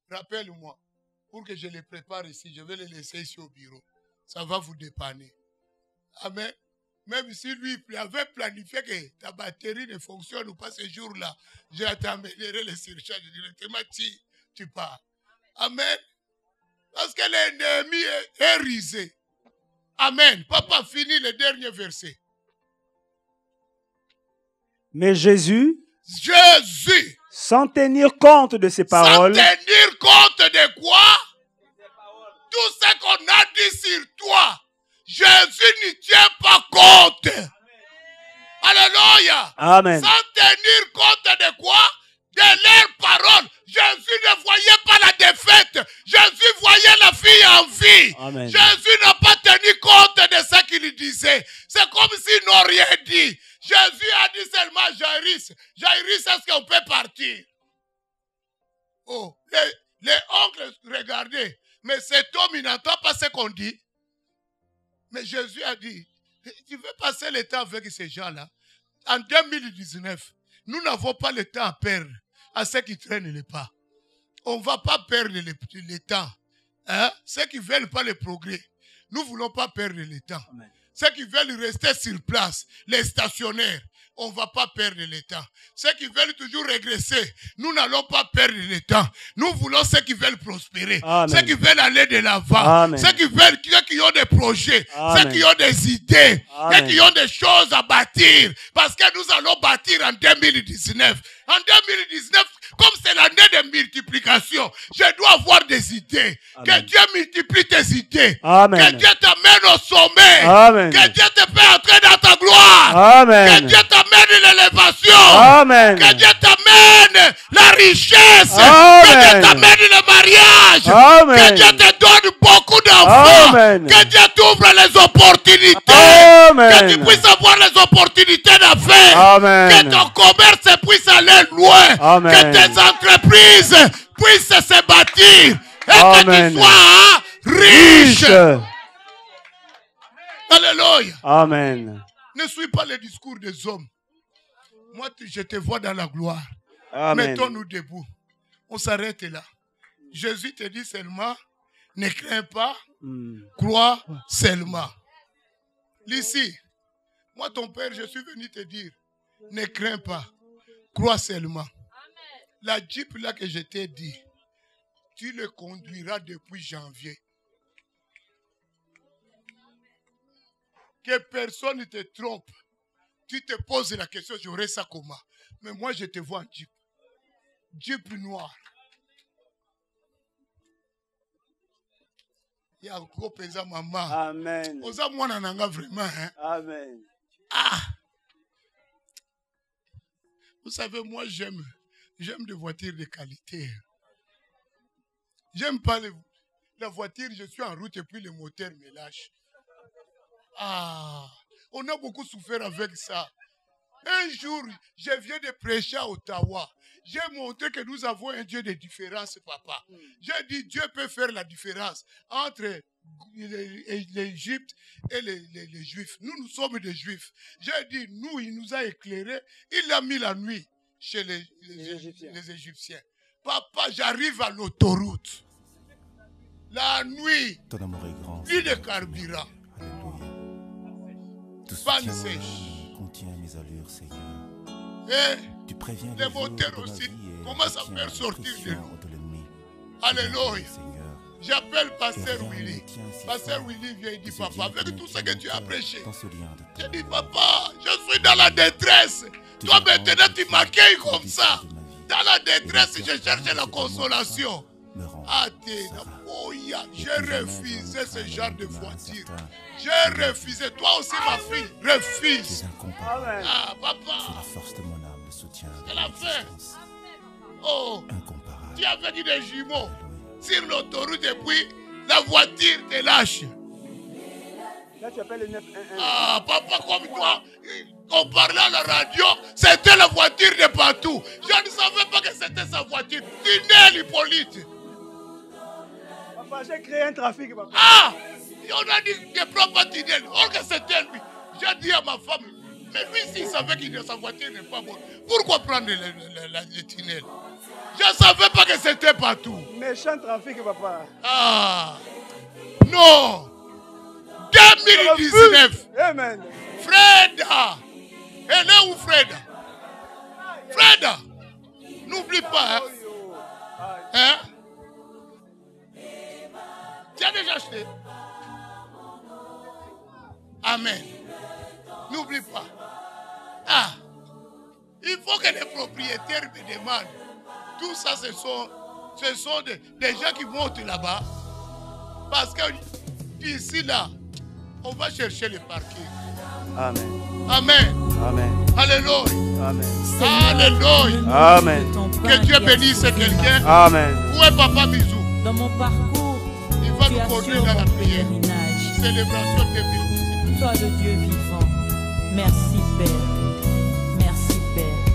rappelle-moi, pour que je les prépare ici. Je vais les laisser ici au bureau. Ça va vous dépanner. Amen. Même si lui avait planifié que ta batterie ne fonctionne pas ce jour-là, je t'amènerai le surcharge directement, tu pars. Amen. Parce que l'ennemi est risé. Amen. Papa finit le dernier verset. Mais Jésus, Jésus, sans tenir compte de ses paroles, sans tenir compte de quoi? Tout ce qu'on a dit sur toi, Jésus n'y tient pas compte. Alléluia. Amen. Sans tenir compte de quoi? De leurs paroles. Jésus ne voyait pas la défaite. Jésus voyait la fille en vie. Amen. Jésus n'a pas tenu compte de ce qu'il disait. C'est comme s'ils n'ont rien dit. Jésus a dit seulement Jairus. Jairus, est-ce qu'on peut partir? Oh, les oncles, regardez. Mais cet homme, il n'entend pas ce qu'on dit. Mais Jésus a dit, tu veux passer le temps avec ces gens-là? En 2019, nous n'avons pas le temps à perdre à ceux qui traînent les pas. On ne va pas perdre le temps. Hein? Ceux qui ne veulent pas le progrès, nous ne voulons pas perdre le temps. Amen. Ceux qui veulent rester sur place, les stationnaires, on ne va pas perdre le temps. Ceux qui veulent toujours régresser, nous n'allons pas perdre le temps. Nous voulons ceux qui veulent prospérer, Amen. Ceux qui veulent aller de l'avant, ceux qui ont des projets, Amen. Ceux qui ont des idées, Amen. Ceux qui ont des choses à bâtir. Parce que nous allons bâtir en 2019. En 2019, comme c'est l'année de multiplication, je dois avoir des idées. Amen. Que Dieu multiplie tes idées. Amen. Que Dieu t'amène au sommet. Amen. Que Dieu te fait entrer dans ta gloire. Amen. Que Dieu t'amène l'élévation. Amen. Que Dieu t'amène la richesse. Amen. Que Dieu t'amène le mariage. Amen. Que Dieu te donne beaucoup d'enfants. Que Dieu t'ouvre les opportunités. Amen. Que tu puisses avoir les opportunités d'affaires. Que ton commerce puisse aller loin. Amen. Que tes entreprises puissent se bâtir. Et Amen. Que tu sois riche. Alléluia. Amen. Ne suis pas le discours des hommes. Moi, je te vois dans la gloire. Amen. Mettons-nous debout. On s'arrête là. Jésus te dit seulement, ne crains pas, crois seulement. Ici, moi, ton père, je suis venu te dire, ne crains pas, crois seulement. La Jeep là que je t'ai dit, tu le conduiras depuis janvier. Que personne ne te trompe. Tu te poses la question, j'aurais ça comment? Mais moi, je te vois en Jeep. Jeep noir. Il y a encore pesant maman. Amen. Osa moi nananga vraiment. Hein? Amen. Ah. Vous savez, moi, j'aime des voitures de qualité. J'aime pas la voiture, je suis en route et puis le moteur me lâche. Ah, on a beaucoup souffert avec ça. Un jour, je viens de prêcher à Ottawa. J'ai montré que nous avons un Dieu de différence, papa. J'ai dit, Dieu peut faire la différence entre l'Égypte et les Juifs. Nous sommes des Juifs. J'ai dit, nous, il nous a éclairés. Il a mis la nuit chez les Égyptiens. Papa, j'arrive à l'autoroute. La nuit, ton amour est grand. Plus de carburant. Panne sèche. Contient mes allures, Seigneur. Et tu préviens les moteurs aussi commencent à faire sortir de nous. Alléluia. J'appelle Pasteur Willy. Pasteur Willy vient et dit, papa, avec tout ce que tu as prêché, je dis, papa, je suis dans la détresse. Toi maintenant tu m'accueilles comme ça. Dans la détresse, je cherche la consolation. Ah, j'ai refusé ce genre de voiture. J'ai refusé. Toi aussi, ma fille, refuse. Ah, papa. C'est la force de mon âme, le soutien. C'est la fin. Oh, tu as venu des jumeaux sur l'autoroute et puis la voiture te lâche. Là, tu appelles le 911. Ah, papa, comme toi, on parlait à la radio, c'était la voiture de partout. Je ne savais pas que c'était sa voiture. Tunnel Hippolyte. Papa, j'ai créé un trafic, papa. Ah, on a dit qu'il ne prend pas tunnel. Or que c'était lui. J'ai dit à ma femme, mais lui, s'il savait que sa voiture n'est pas bonne, pourquoi prendre le tunnel? Je ne savais pas que c'était partout. Méchant trafic, papa. Ah, non. 2019. Amen. Freda. Elle est où Freda? Freda. N'oublie pas. Hein? Tu as déjà acheté? Amen. N'oublie pas. Ah. Il faut que les propriétaires me demandent. Tout ça, ce sont des gens qui montent là-bas. Parce que d'ici là, on va chercher le parking. Amen. Amen. Amen. Alléluia. Amen. Alléluia. Amen. Que Dieu bénisse quelqu'un. Amen. Où est Papa Bisou? Dans mon parcours, il va nous conduire dans la prière. Célébration 2018. Toi le Dieu vivant. Merci Père. Merci Père.